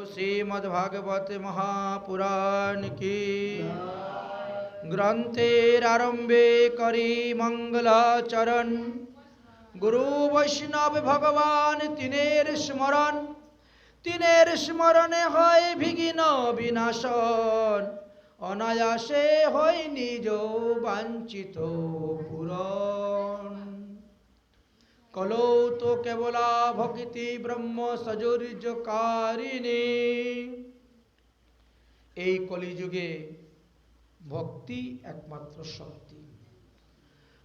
श्रीमद्भागवत महापुराण की ग्रंथेर आरंभे करी मंगलाचरण गुरु वैष्णव भगवान तिनेर स्मरणे হয় বিঘ্ন বিনাশন অনায়াসে হয় নিজ বাঞ্ছিত পূরণ কলৌ তো কেবলা ভক্তি ব্রহ্ম সজুর্যকারিণী। এই কলিযুগে ভক্তি একমাত্র শক্তি।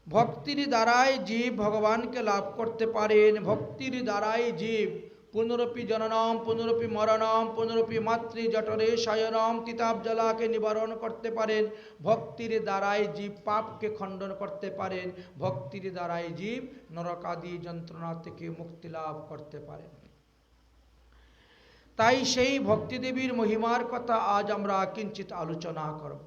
ভক্তির দ্বারাই জীব ভগবানকে লাভ করতে পারেন। ভক্তির দ্বারাই জীব পুনরপি জননম পুনরপি মরণম পুনরপি মাতৃ জঠরে শয়নম তিতাব জ্বালাকে নিবারণ করতে পারেন। ভক্তির দ্বারাই জীব পাপকে খণ্ডন করতে পারেন। ভক্তির দ্বারাই জীব নরকাদি যন্ত্রণা থেকে মুক্তি লাভ করতে পারেন। তাই সেই ভক্তিদেবীর মহিমার কথা আজ আমরা কিঞ্চিত আলোচনা করব।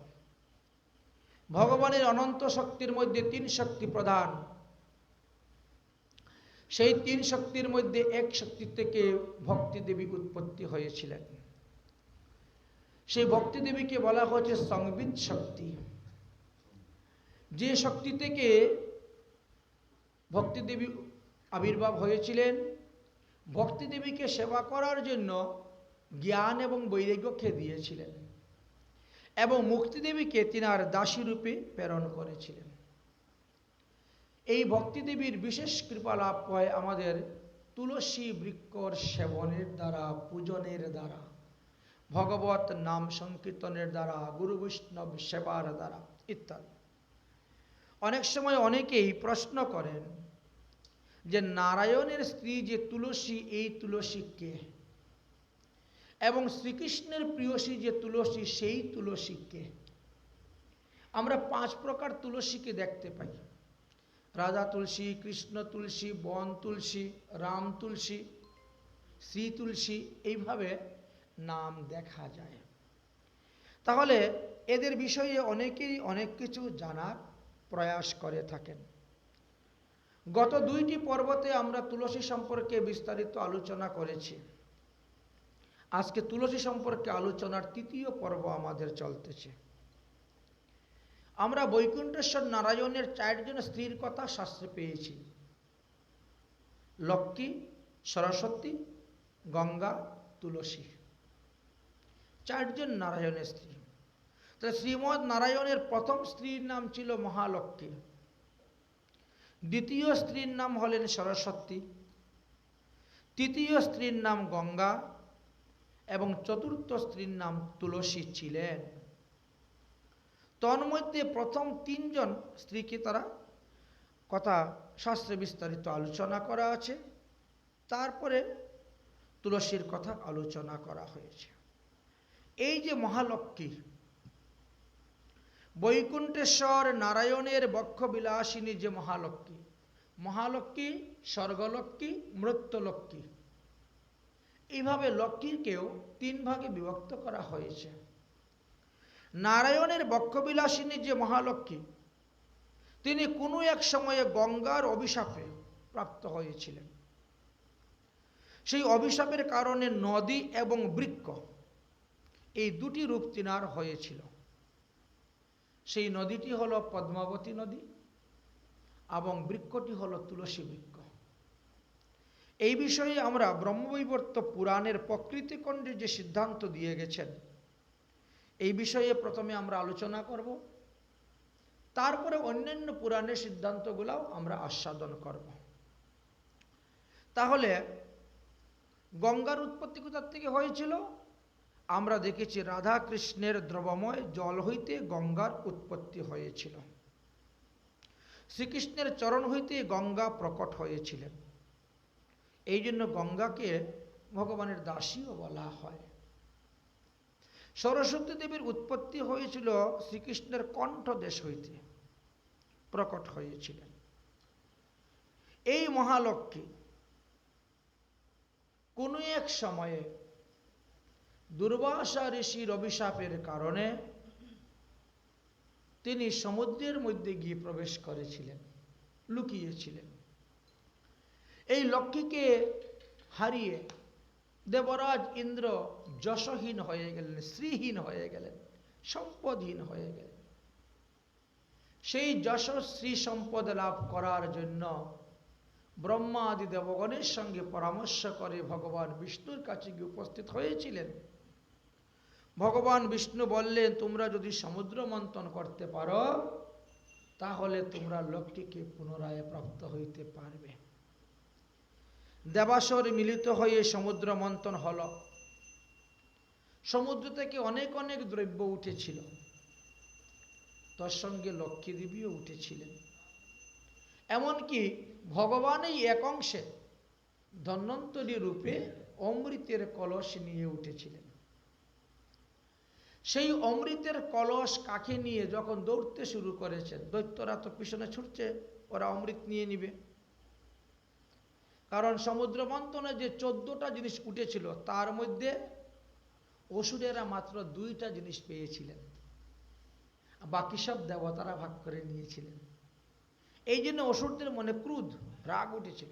ভগবানের অনন্ত শক্তির মধ্যে তিন শক্তি প্রধান। সেই তিন শক্তির মধ্যে এক শক্তি থেকে ভক্তি দেবী উৎপত্তি হয়েছিলেন। সেই ভক্তি দেবীকে বলা হচ্ছে সংবিত শক্তি। যে শক্তি থেকে ভক্তি দেবী আবির্ভাব হয়েছিলেন, ভক্তি দেবীকে সেবা করার জন্য জ্ঞান এবং বৈরাগ্যকে দিয়েছিলেন এবং মুক্তি দেবীকে তিনার দাসী রূপে প্রেরণ করেছিলেন। এই ভক্তি দেবীর বিশেষ কৃপা লাভ হয় আমাদের তুলসী বৃক্ষর সেবনের দ্বারা, পূজনের দ্বারা, ভগবত নাম সংকীর্তনের দ্বারা, গুরু বৈষ্ণব সেবার দ্বারা ইত্যাদি। অনেক সময় অনেকেই প্রশ্ন করেন যে নারায়ণের স্ত্রী যে তুলসী, এই তুলসী কে? এবং শ্রীকৃষ্ণের প্রিয়সী যে তুলসী, সেই তুলসী কে? আমরা 5 প্রকার তুলসীকে দেখতে পাই। রাধা তুলসী, কৃষ্ণ তুলসী, বন তুলসী, রাম তুলসী, শ্রী তুলসী, এইভাবে নাম দেখা যায়। তাহলে এদের বিষয়ে অনেকেই অনেক কিছু জানার প্রয়াস করে থাকেন। গত 2টি পর্বতে আমরা তুলসী সম্পর্কে বিস্তারিত আলোচনা করেছি। আজকে তুলসী সম্পর্কে আলোচনার 3য় পর্ব আমাদের চলতেছে। আমরা বৈকুণ্ঠেশ্বর নারায়ণের 4 জন স্ত্রীর কথা শাস্ত্রে পেয়েছি: লক্ষ্মী, সরস্বতী, গঙ্গা, তুলসী। 4 জন নারায়ণের স্ত্রী। তাহলে শ্রীমৎ নারায়ণের প্রথম স্ত্রীর নাম ছিল মহালক্ষ্মী, দ্বিতীয় স্ত্রীর নাম হলেন সরস্বতী, তৃতীয় স্ত্রীর নাম গঙ্গা এবং চতুর্থ স্ত্রীর নাম তুলসী ছিলেন। তন্মধ্যে প্রথম 3 জন স্ত্রীকে তারা কথা শাস্ত্রে বিস্তারিত আলোচনা করা আছে। তারপরে তুলসীর কথা আলোচনা করা হয়েছে। এই যে মহালক্ষ্মী, বৈকুণ্ঠেশ্বর নারায়ণের বক্ষবিলাসিনী যে মহালক্ষ্মী, মহালক্ষ্মী, স্বর্গলক্ষ্মী, মৃত্যুলক্ষ্মী, এইভাবে লক্ষ্মীকেও 3 ভাগে বিভক্ত করা হয়েছে। নারায়ণের বক্ষবিলাসিনী যে মহালক্ষ্মী, তিনি কোনো এক সময়ে গঙ্গার অভিশাপে প্রাপ্ত হয়েছিলেন। সেই অভিশাপের কারণে নদী এবং বৃক্ষ, এই 2টি রূপ তিনার হয়েছিল। সেই নদীটি হলো পদ্মাবতী নদী এবং বৃক্ষটি হলো তুলসী বৃক্ষ। এই বিষয়ে আমরা ব্রহ্মবৈবর্ত পুরাণের প্রকৃতিখণ্ডে যে সিদ্ধান্ত দিয়ে গেছেন, এই বিষয়ে প্রথমে আমরা আলোচনা করব। তারপরে অন্যান্য পুরাণের সিদ্ধান্তগুলোও আমরা আস্বাদন করব। তাহলে গঙ্গার উৎপত্তি কোথা থেকে হয়েছিল? আমরা দেখেছি রাধা কৃষ্ণের দ্রবময় জল হইতে গঙ্গার উৎপত্তি হয়েছিল। শ্রীকৃষ্ণের চরণ হইতে গঙ্গা প্রকট হয়েছিলেন। এই জন্য গঙ্গাকে ভগবানের দাসীও বলা হয়। সরস্বতী দেবীর উৎপত্তি হয়েছিল শ্রীকৃষ্ণের কণ্ঠ দেশ হইতে প্রকট হয়েছিলেন। এই মহালক্ষ্মী কোনো এক সময়ে দুর্বাসা ঋষির অভিশাপের কারণে তিনি সমুদ্রের মধ্যে গিয়ে প্রবেশ করেছিলেন, লুকিয়েছিলেন। এই লক্ষ্মীকে হারিয়ে দেবরাজ ইন্দ্র যশহীন হয়ে গেলেন, শ্রীহীন হয়ে গেলেন, সম্পদহীন হয়ে গেলেন। সেই যশ শ্রী সম্পদ লাভ করার জন্য ব্রহ্মা আদি দেবগণের সঙ্গে পরামর্শ করে ভগবান বিষ্ণুর কাছে গিয়ে উপস্থিত হয়েছিলেন। ভগবান বিষ্ণু বললেন, তোমরা যদি সমুদ্র মন্থন করতে পারো তাহলে তোমরা লক্ষ্মীকে পুনরায় প্রাপ্ত হইতে পারবে। দেবাসুর মিলিত হয়ে সমুদ্র মন্থন হল। সমুদ্র থেকে অনেক অনেক দ্রব্য উঠেছিল, তার সঙ্গে লক্ষ্মী দেবীও উঠেছিলেন। এমনকি ভগবান এই এক অংশে ধন্বন্তরী রূপে অমৃতের কলস নিয়ে উঠেছিলেন। সেই অমৃতের কলস কাকে নিয়ে যখন দৌড়তে শুরু করেছেন, দৈত্যরা তো পিছনে ছুটছে, ওরা অমৃত নিয়ে নিবে। কারণ সমুদ্র মন্থনে যে 14টা জিনিস উঠেছিল তার মধ্যে অসুরেরা মাত্র 2টা জিনিস পেয়েছিলেন, বাকি সব দেবতারা ভাগ করে নিয়েছিলেন। এই জন্য অসুরদের মনে ক্রোধ, রাগ উঠেছিল।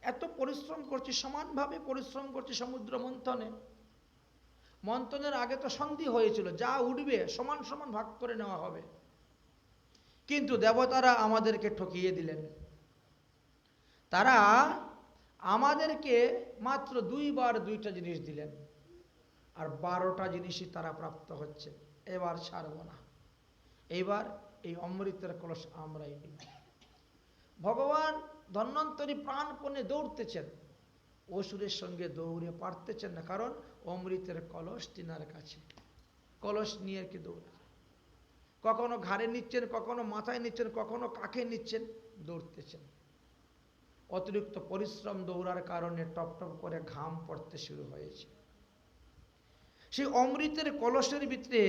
এত পরিশ্রম করছে, সমানভাবে পরিশ্রম করছে সমুদ্র মন্থনে। মন্থনের আগে তো সন্ধি হয়েছিল, যা উঠবে সমান সমান ভাগ করে নেওয়া হবে, কিন্তু দেবতারা আমাদেরকে ঠকিয়ে দিলেন। তারা আমাদেরকে মাত্র 2 বার 2টা জিনিস দিলেন, আর 12টা জিনিসই তারা প্রাপ্ত হচ্ছে। এবার ছাড়ব না, এইবার এই অমৃতের কলস আমরাই নিব। ভগবান ধন্বন্তরী প্রাণপণে দৌড়তেছেন, অসুরের সঙ্গে দৌড়ে পারতেছেন না, কারণ অমৃতের কলস তিনার কাছে। কলস নিয়ে কি দৌড়ে, কখনো ঘাড়ে নিচ্ছেন, কখনো মাথায় নিচ্ছেন, কখনো কাঁখে নিচ্ছেন, দৌড়তেছেন। অতিরিক্ত পরিশ্রম, দৌড়ার কারণে টপ টপ করে ঘাম পড়তে শুরু হয়েছে। সেই অমৃতের কলসের ভিতরে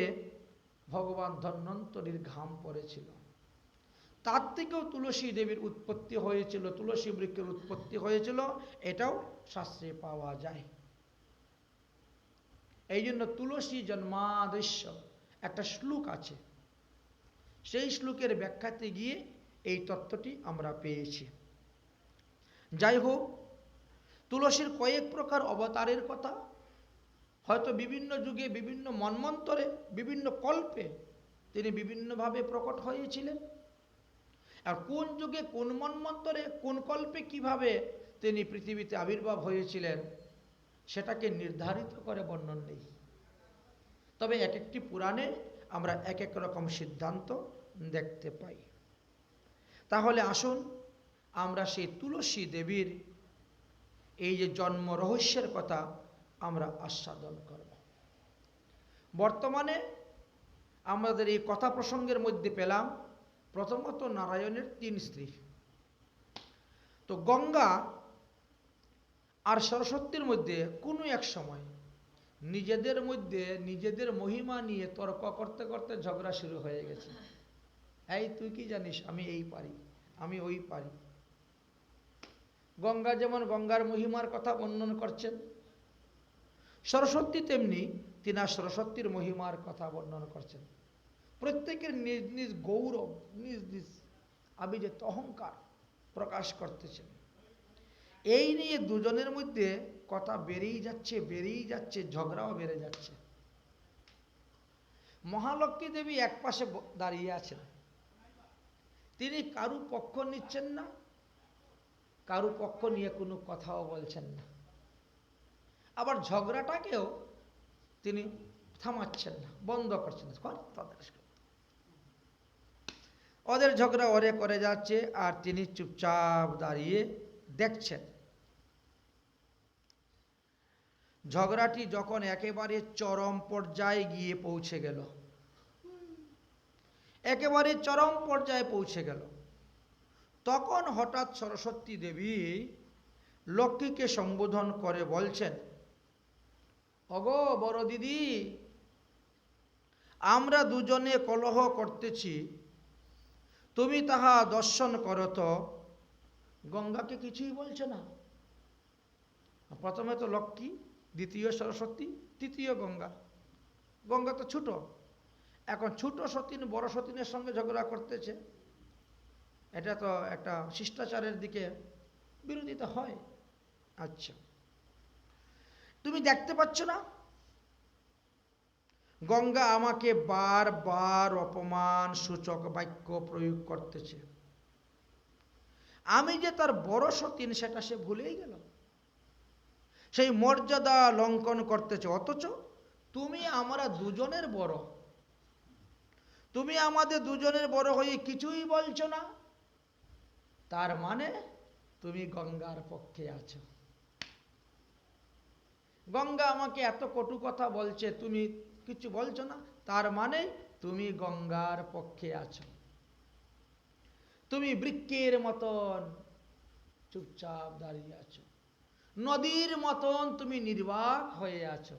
ভগবান ধন্বন্তরীর ঘাম পড়েছিল। তার থেকেও তুলসী দেবীর উৎপত্তি হয়েছিল, তুলসী বৃক্ষের উৎপত্তি হয়েছিল, এটাও শাস্ত্রে পাওয়া যায়। এই জন্য তুলসী জন্মাদেশ্য একটা শ্লোক আছে, সেই শ্লোকের ব্যাখ্যাতে গিয়ে এই তত্ত্বটি আমরা পেয়েছি। যাই হোক, তুলসীর কয়েক প্রকার অবতারের কথা হয়তো বিভিন্ন যুগে, বিভিন্ন মন্বন্তরে, বিভিন্ন কল্পে তিনি বিভিন্নভাবে প্রকট হয়েছিলেন। আর কোন যুগে, কোন মন্বন্তরে, কোন কল্পে কিভাবে তিনি পৃথিবীতে আবির্ভাব হয়েছিলেন সেটাকে নির্ধারিত করে বর্ণন নেই। তবে এক একটি পুরাণে আমরা এক এক রকম সিদ্ধান্ত দেখতে পাই। তাহলে আসুন আমরা সেই তুলসী দেবীর এই যে জন্ম রহস্যের কথা আমরা আস্বাদন করব। বর্তমানে আমাদের এই কথা প্রসঙ্গের মধ্যে পেলাম প্রথমত নারায়ণের 3 স্ত্রী। তো গঙ্গা আর সরস্বতীর মধ্যে কোনো এক সময় নিজেদের মধ্যে নিজেদের মহিমা নিয়ে তর্ক করতে করতে ঝগড়া শুরু হয়ে গেছে। এই তুই কি জানিস, আমি এই পারি, আমি ওই পারি। গঙ্গা যেমন গঙ্গার মহিমার কথা বর্ণন করছেন, সরস্বতী তেমনি তিনি সরস্বতীর মহিমার কথা বর্ণন করছেন। প্রত্যেকের নিজ নিজ গৌরব, নিজ নিজ আবির্জিত অহংকার প্রকাশ করতেছেন। এই নিয়ে দুজনের মধ্যে কথা বেড়েই যাচ্ছে, ঝগড়াও বেড়ে যাচ্ছে। মহালক্ষ্মী দেবী এক পাশে দাঁড়িয়ে আছেন, তিনি কারু পক্ষ নিচ্ছেন না, কারু পক্ষ নিয়ে কোনো কথাও বলছেন না। আবার ঝগড়াটাকেও তিনি থামাচ্ছেন না, বন্ধ করছেন না। ওদের ঝগড়া ওরে করে যাচ্ছে, আর তিনি চুপচাপ দাঁড়িয়ে দেখছেন। ঝগড়াটি যখন একেবারে চরম পর্যায়ে গিয়ে পৌঁছে গেল, একেবারে চরম পর্যায়ে পৌঁছে গেল, তখন হঠাৎ সরস্বতী দেবী লক্ষ্মীকে সম্বোধন করে বলছেন, ওগো বড় দিদি, আমরা দুজনে কলহ করতেছি, তুমি তাহা দর্শন করো তো। গঙ্গাকে কিছুই বলছে না। প্রথমে তো লক্ষ্মী, দ্বিতীয় সরস্বতী, তৃতীয় গঙ্গা। গঙ্গা তো ছোট, এখন ছোট সতীন বড় সতীনের সঙ্গে ঝগড়া করতেছে, এটা তো একটা শিষ্টাচারের দিকে বিরোধিতা হয়। আচ্ছা, তুমি দেখতে পাচ্ছ না? গঙ্গা আমাকে বারবার অপমান সূচক বাক্য প্রয়োগ করতেছে। আমি যে তার বড় সতীন সেটা সে ভুলেই গেল। সেই মর্যাদা লঙ্ঘন করতেছে, অথচ তুমি আমরা দুজনের বড়। তুমি আমাদের দুজনের বড় হয়ে কিছুই বলছো না, তার মানে তুমি গঙ্গার পক্ষে আছো। গঙ্গা আমাকে এত কটু কথা বলছে, তুমি কিছু বলছো না, তার মানে তুমি গঙ্গার পক্ষে আছো। তুমি বৃক্ষের মতন চুপচাপ দাঁড়িয়ে আছো, নদীর মতন তুমি নির্বাক হয়ে আছো।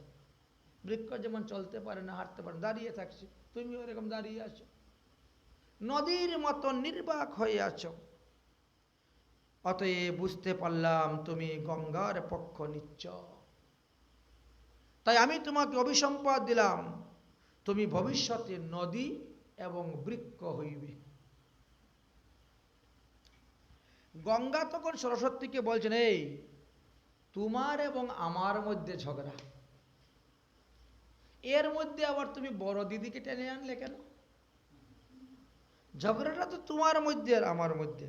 বৃক্ষ যেমন চলতে পারে না, হাঁটতে পারে, দাঁড়িয়ে থাকছে, তুমি ওরকম দাঁড়িয়ে আছো, নদীর মতন নির্বাক হয়ে আছো। অতএব বুঝতে পারলাম তুমি গঙ্গার পক্ষ নিচ্ছ। তাই আমি তোমাকে অভিসম্পাদ দিলাম, তুমি ভবিষ্যতে নদী এবং বৃক্ষ হইবে। গঙ্গা তখন সরস্বতীকে বলছেন, এই তোমার এবং আমার মধ্যে ঝগড়া, এর মধ্যে আবার তুমি বড় দিদিকে টেনে আনলে কেন? ঝগড়াটা তো তোমার মধ্যে আর আমার মধ্যে,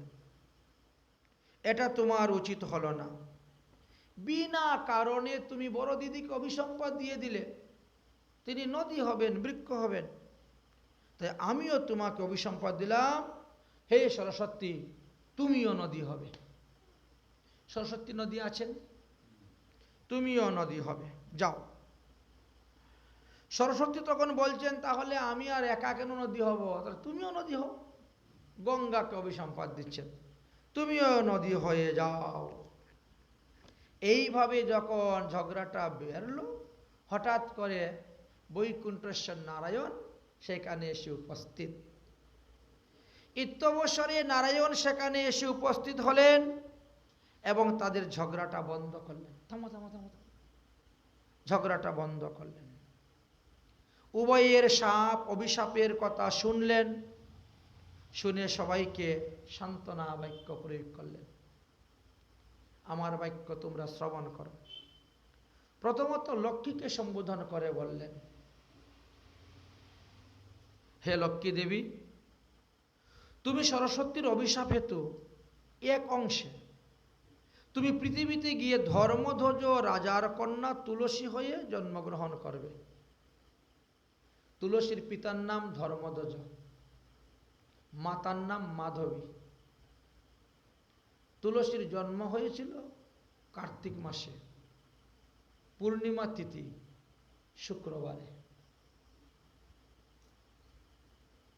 এটা তোমার উচিত হলো না। বিনা কারণে তুমি বড় দিদিকে অভিসম্পাদ দিয়ে দিলে, তিনি নদী হবেন, বৃক্ষ হবেন। তাই আমিও তোমাকে অভিসম্পাদ দিলাম, হে সরস্বতী তুমিও নদী হবে। সরস্বতী নদী আছেন, তুমিও নদী হবে, যাও। সরস্বতী তখন বলছেন, তাহলে আমি আর একা কেন নদী হব? তাহলে তুমিও নদী হও। গঙ্গাকে অভিসম্পাদ দিচ্ছেন, তুমিও নদী হয়ে যাও। এইভাবে যখন ঝগড়াটা বেরলো, হঠাৎ করে বৈকুণ্ঠেশ্বর নারায়ণ সেখানে এসে উপস্থিত। ইত্যবসরে নারায়ণ সেখানে এসে উপস্থিত হলেন এবং তাদের ঝগড়াটা বন্ধ করলেন। থামো থামো থামো, ঝগড়াটা বন্ধ করলেন। উভয়ের শাপ অভিশাপের কথা শুনলেন, শুনে সবাইকে সান্ত্বনা বাক্য প্রয়োগ করলেন। আমার বাক্য তোমরা শ্রবণ করো। প্রথমত লক্ষ্মীকে সম্বোধন করে বললেন, হে লক্ষ্মী দেবী, তুমি সরস্বতীর অভিশাপ হেতু এক অংশে তুমি পৃথিবীতে গিয়ে ধর্মধ্বজ রাজার কন্যা তুলসী হয়ে জন্মগ্রহণ করবে। তুলসীর পিতার নাম ধর্মধ্বজ, মাতার নাম মাধবী। তুলসীর জন্ম হয়েছিল কার্তিক মাসে, পূর্ণিমা তিথি, শুক্রবারে।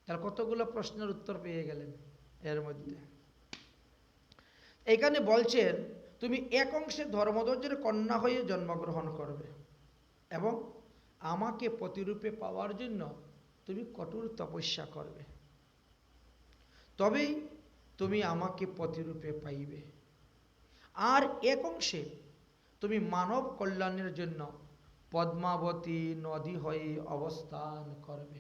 তার কতগুলো প্রশ্নের উত্তর পেয়ে গেলেন এর মধ্যে। এখানে বলছেন তুমি এক অংশে ধর্মধ্বজের কন্যা হয়ে জন্মগ্রহণ করবে এবং আমাকে প্রতিরূপে পাওয়ার জন্য তুমি কঠোর তপস্যা করবে, তবেই তুমি আমাকে প্রতিরূপে পাইবে। আর এক অংশে তুমি মানব কল্যাণের জন্য পদ্মাবতী নদী হয়ে অবস্থান করবে।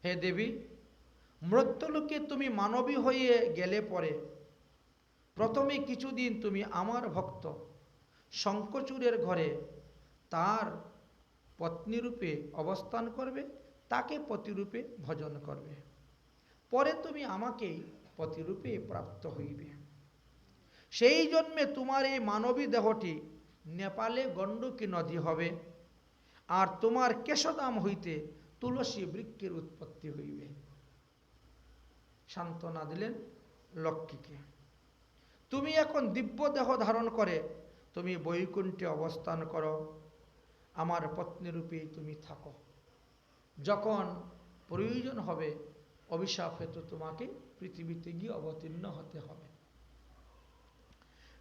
হে দেবী, মৃত্যুলোকে তুমি মানবী হয়ে গেলে পরে প্রথমে কিছুদিন তুমি আমার ভক্ত শঙ্খচূড়ের ঘরে তার পত্নীরূপে অবস্থান করবে, তাকে প্রতিরূপে ভজন করবে। পরে তুমি আমাকেই প্রতিরূপে প্রাপ্ত হইবে। সেই জন্মে তোমার এই মানবী দেহটি নেপালে গণ্ডকী নদী হবে, আর তোমার কেশদাম হইতে তুলসী বৃক্ষের উৎপত্তি হইবে। সান্ত্বনা দিলেন লক্ষ্মীকে। তুমি এখন দিব্য দেহ ধারণ করে তুমি বৈকুণ্ঠে অবস্থান করো, আমার পত্নীরূপে তুমি থাকো। যখন প্রয়োজন হবে অভিশাপ হেতু তোমাকে পৃথিবীতে গিয়ে অবতীর্ণ হতে হবে।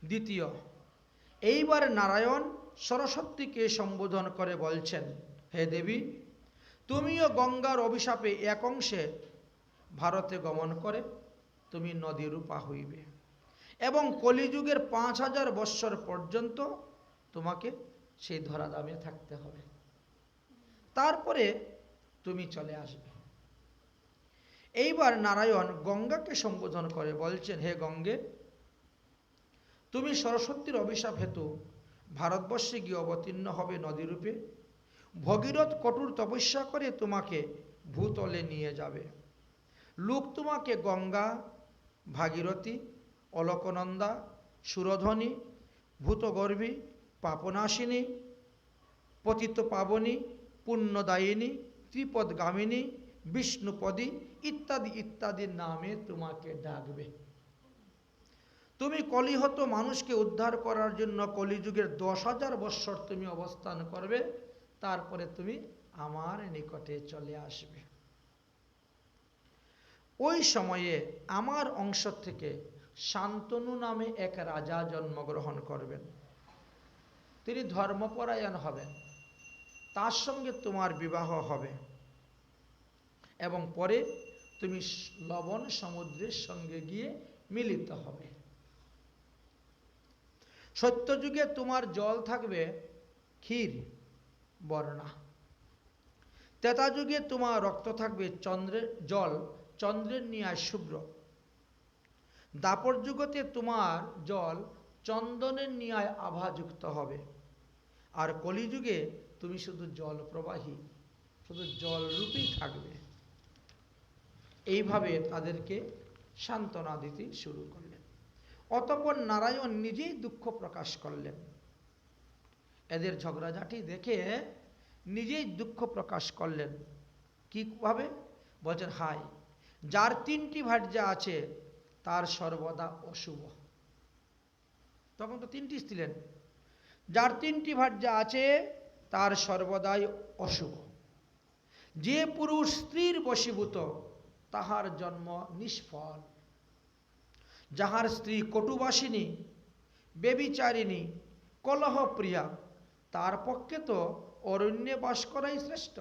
দ্বিতীয়, এইবার নারায়ণ সরস্বতীকে সম্বোধন করে বলছেন, হে দেবী, তুমিও গঙ্গার অভিশাপে এক অংশে ভারতে গমন করে তুমি নদীরূপা হইবে এবং কলিযুগের 5000 বৎসর পর্যন্ত তোমাকে সেই ধরাধামে থাকতে হবে, তারপরে তুমি চলে আসবে। এইবার নারায়ণ গঙ্গাকে সম্বোধন করে বলছেন, হে গঙ্গে, তুমি সরস্বতীর অভিশাপ হেতু ভারতবর্ষে গিয়ে অবতীর্ণ হবে নদীরূপে। ভগীরথ কঠোর তপস্যা করে তোমাকে ভূতলে নিয়ে যাবে। লোক তোমাকে গঙ্গা, ভাগীরথী, অলকনন্দা, সুরধ্বনি, ভূতগর্ভী, পাপনাশিনী, পতিত পাবনী, পুণ্যদায়িনী, ত্রিপদগামিনী, বিষ্ণুপদী ইত্যাদি ইত্যাদি নামে তোমাকে ডাকবে। তুমি কলিহত মানুষকে উদ্ধার করার জন্য কলিযুগের 10,000 বৎসর তুমি অবস্থান করবে, তারপরে তুমি আমার নিকটে চলে আসবে। ওই সময়ে আমার অংশ থেকে শান্তনু নামে এক রাজা জন্মগ্রহণ করবেন। তিনি ধর্মপরায়ণ হবেন, তার সঙ্গে তোমার বিবাহ হবে এবং পরে তুমি লবণ সমুদ্রের সঙ্গে গিয়ে মিলিত হবে। সত্যযুগে তোমার জল থাকবে ক্ষীর বর্ণা, ত্রেতা যুগে তোমার রক্ত থাকবে জল চন্দ্রের ন্যায় শুভ্র, দাপর যুগতে তোমার জল চন্দনের ন্যায় আভাযুক্ত হবে, আর কলিযুগে তুমি শুধু জল প্রবাহী, শুধু জলরূপী থাকবে। এইভাবে তাদেরকে সান্ত্বনা দিতে শুরু করলেন। অতঃপর নারায়ণ নিজেই দুঃখ প্রকাশ করলেন। এদের ঝগড়াঝাটি দেখে নিজেই দুঃখ প্রকাশ করলেন। কিভাবে বলছেন, হায়, যার 3টি ভার্যা আছে তার সর্বদা অশুভ। তখন তো 3টি ছিলেন। যার 3টি ভার্যা আছে তার সর্বদাই অশুভ। যে পুরুষ স্ত্রীর বশীভূত তাহার জন্ম নিষ্ফল। যাহার স্ত্রী কটুবাসিনী, বেবিচারিণী, কলহপ্রিয়া, তার পক্ষে তো অরণ্যে বাস করাই শ্রেষ্ঠ।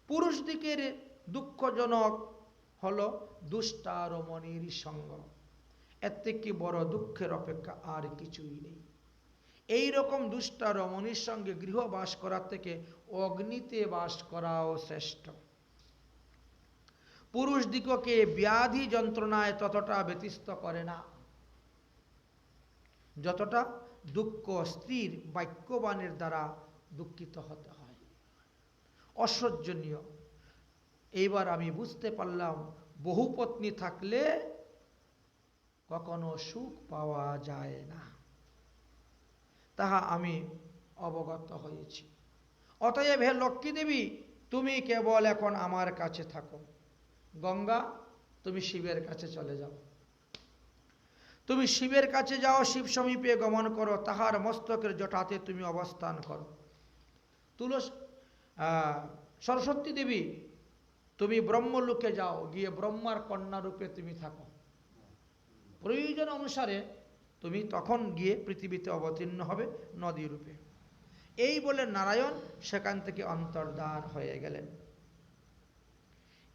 পুরুষ দিকের দুঃখজনক হল দুষ্টা রমণীর সঙ্গ। এর থেকে বড় দুঃখের অপেক্ষা আর কিছুই নেই। এই রকম দুষ্টা রমণীর সঙ্গে গৃহবাস করার থেকে অগ্নিতে বাস করাও শ্রেষ্ঠ। পুরুষ দিগকে ব্যাধি যন্ত্রণায় ততটা ব্যতিস্ত করে না যতটা দুঃখ স্ত্রীর বাক্যবাণের দ্বারা দুঃখিত হতে হয়। অসহ্যনীয়। এইবার আমি বুঝতে পারলাম, বহুপত্নী থাকলে কখনো সুখ পাওয়া যায় না, তাহা আমি অবগত হয়েছি। অতএব হে লক্ষ্মী দেবী, তুমি কেবল এখন আমার কাছে থাকো। গঙ্গা, তুমি শিবের কাছে চলে যাও। তুমি শিবের কাছে যাও, শিব সমীপে গমন করো, তাহার মস্তকের জটাতে তুমি অবস্থান করো। সরস্বতী দেবী, তুমি ব্রহ্মলোকে যাও, গিয়ে ব্রহ্মার কন্যা রূপে তুমি থাকো। প্রয়োজন অনুসারে তুমি তখন গিয়ে পৃথিবীতে অবতীর্ণ হবে নদী রূপে। এই বলে নারায়ণ সেখান থেকে অন্তর্ধান হয়ে গেলেন।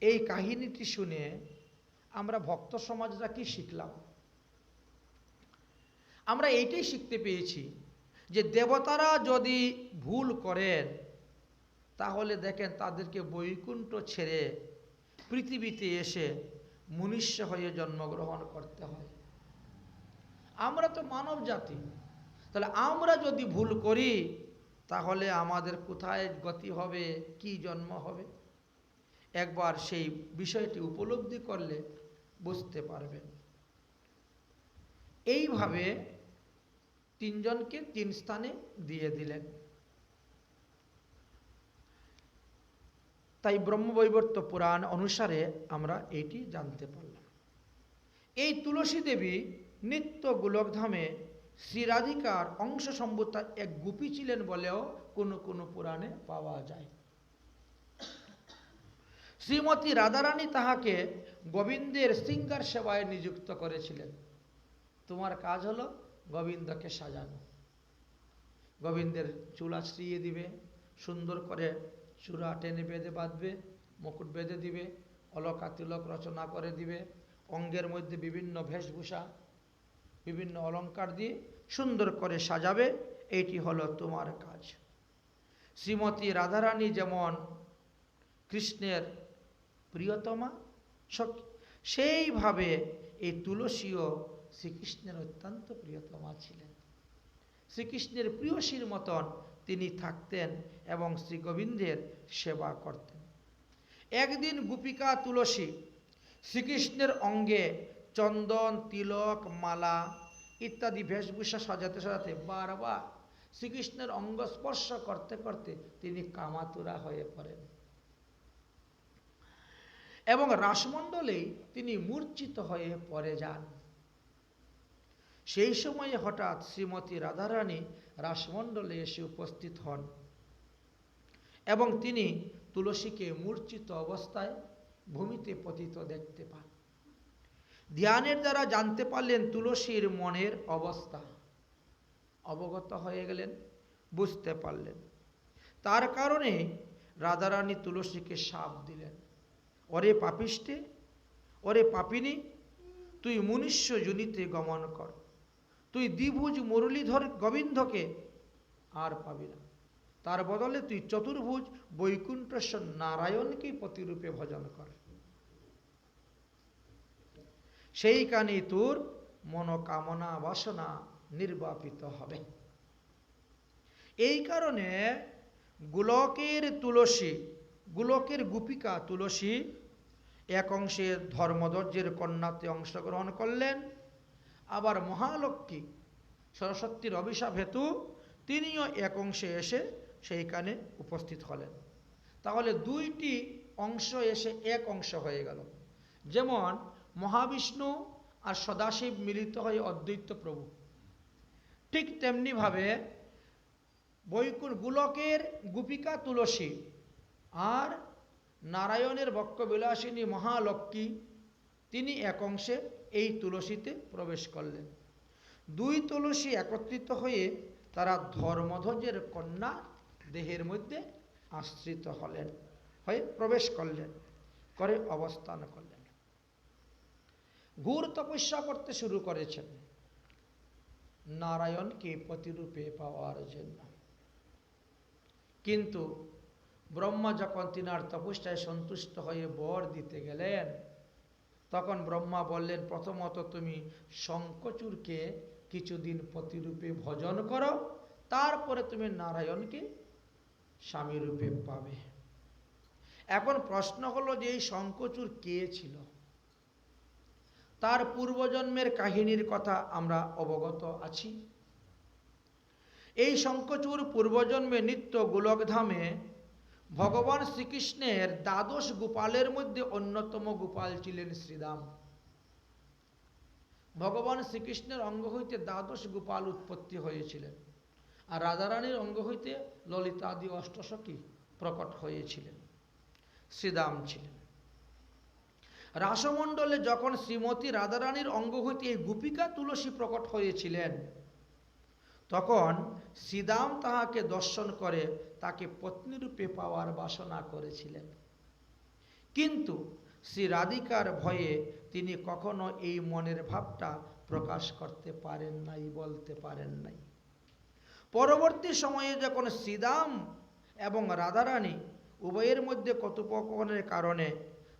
এই কাহিনীটি শুনে আমরা ভক্ত সমাজরা কি শিখলাম? আমরা এইটাই শিখতে পেয়েছি যে দেবতারা যদি ভুল করেন তাহলে দেখেন তাদেরকে বৈকুণ্ঠ ছেড়ে পৃথিবীতে এসে মনুষ্য হয়ে জন্মগ্রহণ করতে হয়। আমরা তো মানব জাতি, তাহলে আমরা যদি ভুল করি তাহলে আমাদের কোথায় গতি হবে, কি জন্ম হবে? একবার সেই বিষয়টি উপলব্ধি করলে বুঝতে পারবেন। এইভাবে 3 জনকে 3 স্থানে দিয়ে দিলেন। তাই ব্রহ্মবৈবর্ত পুরাণ অনুসারে আমরা এটি জানতে পারলাম। এই তুলসী দেবী নিত্য গোলকধামে শ্রীরাধিকার অংশ সম্ভূতা এক গোপী ছিলেন বলেও কোনো কোনো পুরাণে পাওয়া যায়। শ্রীমতী রাধারানী তাহাকে গোবিন্দের শৃঙ্গার সেবায় নিযুক্ত করেছিলেন। তোমার কাজ হলো গোবিন্দকে সাজানো। গোবিন্দের চুল আঁচড়িয়ে দিবে, সুন্দর করে চূড়া টেনে বেঁধে বাঁধবে, মুকুট বেঁধে দিবে, অলকা তিলক রচনা করে দিবে, অঙ্গের মধ্যে বিভিন্ন বেশভূষা, বিভিন্ন অলঙ্কার দিয়ে সুন্দর করে সাজাবে। এইটি হলো তোমার কাজ। শ্রীমতী রাধারানী যেমন কৃষ্ণের প্রিয়তমা সখী, সেইভাবে এই তুলসীও শ্রীকৃষ্ণের অত্যন্ত প্রিয়তমা ছিলেন। শ্রীকৃষ্ণের প্রিয়সীর মতন তিনি থাকতেন এবং শ্রী গোবিন্দের সেবা করতেন। একদিন গোপিকা তুলসী শ্রীকৃষ্ণের অঙ্গে চন্দন, তিলক, মালা ইত্যাদি বেশভূষা সাজাতে সাজাতে বারবার শ্রীকৃষ্ণের অঙ্গ স্পর্শ করতে করতে তিনি কামাতুরা হয়ে পড়েন এবং রাসমণ্ডলেই তিনি মূর্ছিত হয়ে পড়ে যান। সেই সময়ে হঠাৎ শ্রীমতী রাধারানী রাসমণ্ডলে এসে উপস্থিত হন এবং তিনি তুলসীকে মূর্ছিত অবস্থায় ভূমিতে পতিত দেখতে পান। ধ্যানের দ্বারা জানতে পারলেন তুলসীর মনের অবস্থা, অবগত হয়ে গেলেন, বুঝতে পারলেন। তার কারণে রাধারানী তুলসীকে শাপ দিলেন, ওরে পাপিষ্ঠে, ওরে পাপিনী, তুই মনুষ্য যোনিতে গমন কর, তুই দ্বিভুজ মুরলীধর গোবিন্দকে আর পাবি না, তার বদলে তুই চতুর্ভুজ বৈকুণ্ঠেশ্বর নারায়ণকে প্রতিরূপে ভজন কর, সেইখানে তোর মনোকামনা বাসনা নির্বাপিত হবে। এই কারণে গোলকের তুলসী, গোলকের গোপিকা তুলসী এক অংশে ধর্মধ্বজের কন্যাতে অংশগ্রহণ করলেন, আবার মহালক্ষ্মী সরস্বতীর অভিশাপ হেতু তিনিও এক অংশে এসে সেইখানে উপস্থিত হলেন। তাহলে দুইটি অংশ এসে এক অংশ হয়ে গেল। যেমন মহাবিষ্ণু আর সদাশিব মিলিত হয়ে অদ্বৈত প্রভু, ঠিক তেমনিভাবে গোলকের গোপিকা তুলসী আর নারায়ণের বক্ষবিলাসিনী মহালক্ষ্মী তিনি এক অংশে এই তুলসীতে প্রবেশ করলেন। দুই তুলসী একত্রিত হয়ে তারা ধর্মধ্বজের কন্যা দেহের মধ্যে আশ্রিত হলেন, হয়ে প্রবেশ করলেন, করে অবস্থান করলেন। ঘোর তপস্যা করতে শুরু করেছেন নারায়ণকে প্রতিরূপে পাওয়ার জন্য। কিন্তু ব্রহ্মা যখন তিনার তপস্যায় সন্তুষ্ট হয়ে বর দিতে গেলেন, তখন ব্রহ্মা বললেন, প্রথমত তুমি শঙ্খচূড়কে কিছুদিন প্রতিরূপে ভজন করো, তারপরে তুমি নারায়ণকে স্বামী রূপে পাবে। এখন প্রশ্ন হলো যে এই শঙ্খচূড় কে ছিল? তার পূর্বজন্মের কাহিনীর কথা আমরা অবগত আছি। এই শঙ্খচূড় পূর্বজন্মে নিত্য গোলকধামে ভগবান শ্রীকৃষ্ণের দ্বাদশ গোপালের মধ্যে অন্যতম গোপাল ছিলেন শ্রীদাম। ভগবান শ্রীকৃষ্ণের অঙ্গ হইতে দ্বাদশ গোপাল উৎপত্তি হয়েছিলেন, আর রাধারানীর অঙ্গ হইতে ললিতাদি অষ্টসখী প্রকট হয়েছিলেন, শ্রীদাম ছিলেন। রাসমণ্ডলে যখন শ্রীমতী রাধারানীর অঙ্গ হইতে এই গোপিকা তুলসী প্রকট হয়েছিলেন, তখন শ্রীদাম তাহাকে দর্শন করে তাকে পত্নীরূপে পাওয়ার বাসনা করেছিলেন। কিন্তু শ্রী রাধিকার ভয়ে তিনি কখনো এই মনের ভাবটা প্রকাশ করতে পারেন নাই, বলতে পারেন নাই। পরবর্তী সময়ে যখন শ্রীদাম এবং রাধারানী উভয়ের মধ্যে কথোপকথনের কারণে,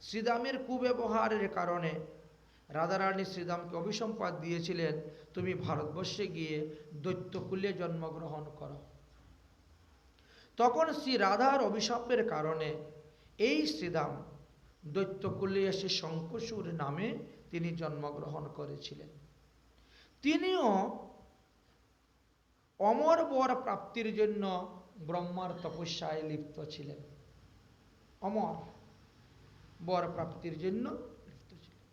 শ্রীদামের কুব্যবহারের কারণে রাধারানী শ্রীদামকে অভিসম্পাদ দিয়েছিলেন, তুমি ভারতবর্ষে গিয়ে দৈত্যকুলে জন্মগ্রহণ করো। তখন শ্রী রাধার অভিশাপের কারণে এই শ্রীদাম দৈত্যকুলে এসে শঙ্খচূড় নামে তিনি জন্মগ্রহণ করেছিলেন। তিনিও অমর বর প্রাপ্তির জন্য ব্রহ্মার তপস্যায় লিপ্ত ছিলেন, অমর বর প্রাপ্তির জন্য লিপ্ত ছিলেন।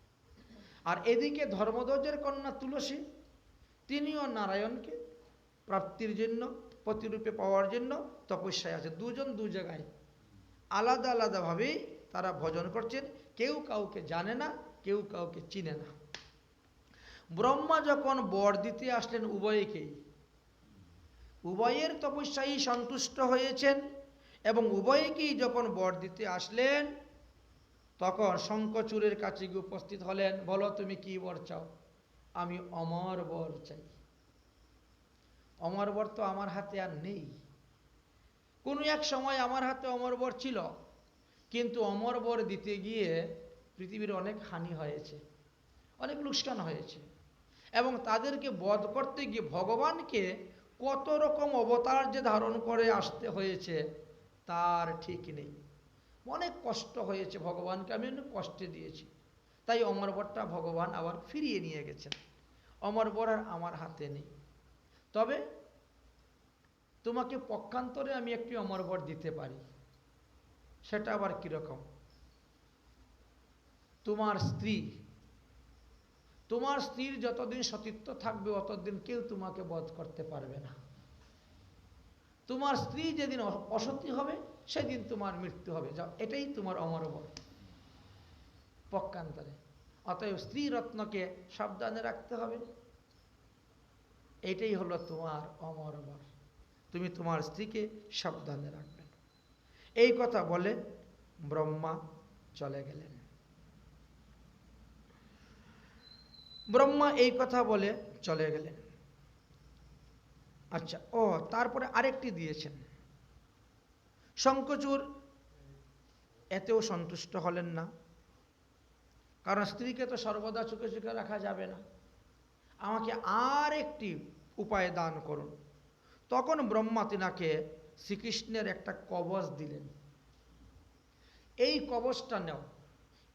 আর এদিকে ধর্মধ্বজের কন্যা তুলসী তিনিও নারায়ণকে প্রাপ্তির জন্য, প্রতিরূপে পাওয়ার জন্য তপস্যায় আছে। দুজন দু জায়গায় আলাদা আলাদাভাবেই তারা ভজন করছেন, কেউ কাউকে জানে না, কেউ কাউকে চিনে না। ব্রহ্মা যখন বর দিতে আসলেন উভয়কেই, উভয়ের তপস্যায় সন্তুষ্ট হয়েছেন এবং উভয়কেই যখন বর দিতে আসলেন, তখন শঙ্খচূড়ের কাছে গিয়ে উপস্থিত হলেন। বলো তুমি কি বর চাও? আমি অমর বর চাই। অমর বর তো আমার হাতে আর নেই। কোনো এক সময় আমার হাতে অমর বর ছিল, কিন্তু অমর বর দিতে গিয়ে পৃথিবীর অনেক হানি হয়েছে, অনেক লোকসান হয়েছে। এবং তাদেরকে বধ করতে গিয়ে ভগবানকে কত রকম অবতার যে ধারণ করে আসতে হয়েছে তার ঠিক নেই। অনেক কষ্ট হয়েছে, ভগবানকে আমি অনেক কষ্টে দিয়েছি, তাই অমরবরটা ভগবান আবার ফিরিয়ে নিয়ে গেছেন। অমরবর আর আমার হাতে নেই, তবে তোমাকে পক্ষান্তরে আমি একটি অমরবর দিতে পারি। সেটা আবার কীরকম? তোমার স্ত্রীর যতদিন সতীত্ব থাকবে অতদিন কেউ তোমাকে বধ করতে পারবে না। তোমার স্ত্রী যেদিন অসতী হবে সেদিন তোমার মৃত্যু হবে। যাও, এটাই তোমার অমরবর পক্ষান্তরে। অতএব স্ত্রী রত্নকে সাবধানে রাখতে হবে, এটাই হলো তোমার অমরবর। তুমি তোমার স্ত্রীকে সাবধানে রাখবেন। এই কথা বলে ব্রহ্মা চলে গেলেন। ব্রহ্মা এই কথা বলে চলে গেলেন। আচ্ছা, তারপরে আরেকটি দিয়েছেন। শঙ্খচূড় এতেও সন্তুষ্ট হলেন না, কারণ স্ত্রীকে তো সর্বদা চোখে চোখে রাখা যাবে না, আমাকে আর একটি উপায় দান করুন। তখন ব্রহ্মা তিনাকে শ্রীকৃষ্ণের একটা কবচ দিলেন। এই কবচটা নাও,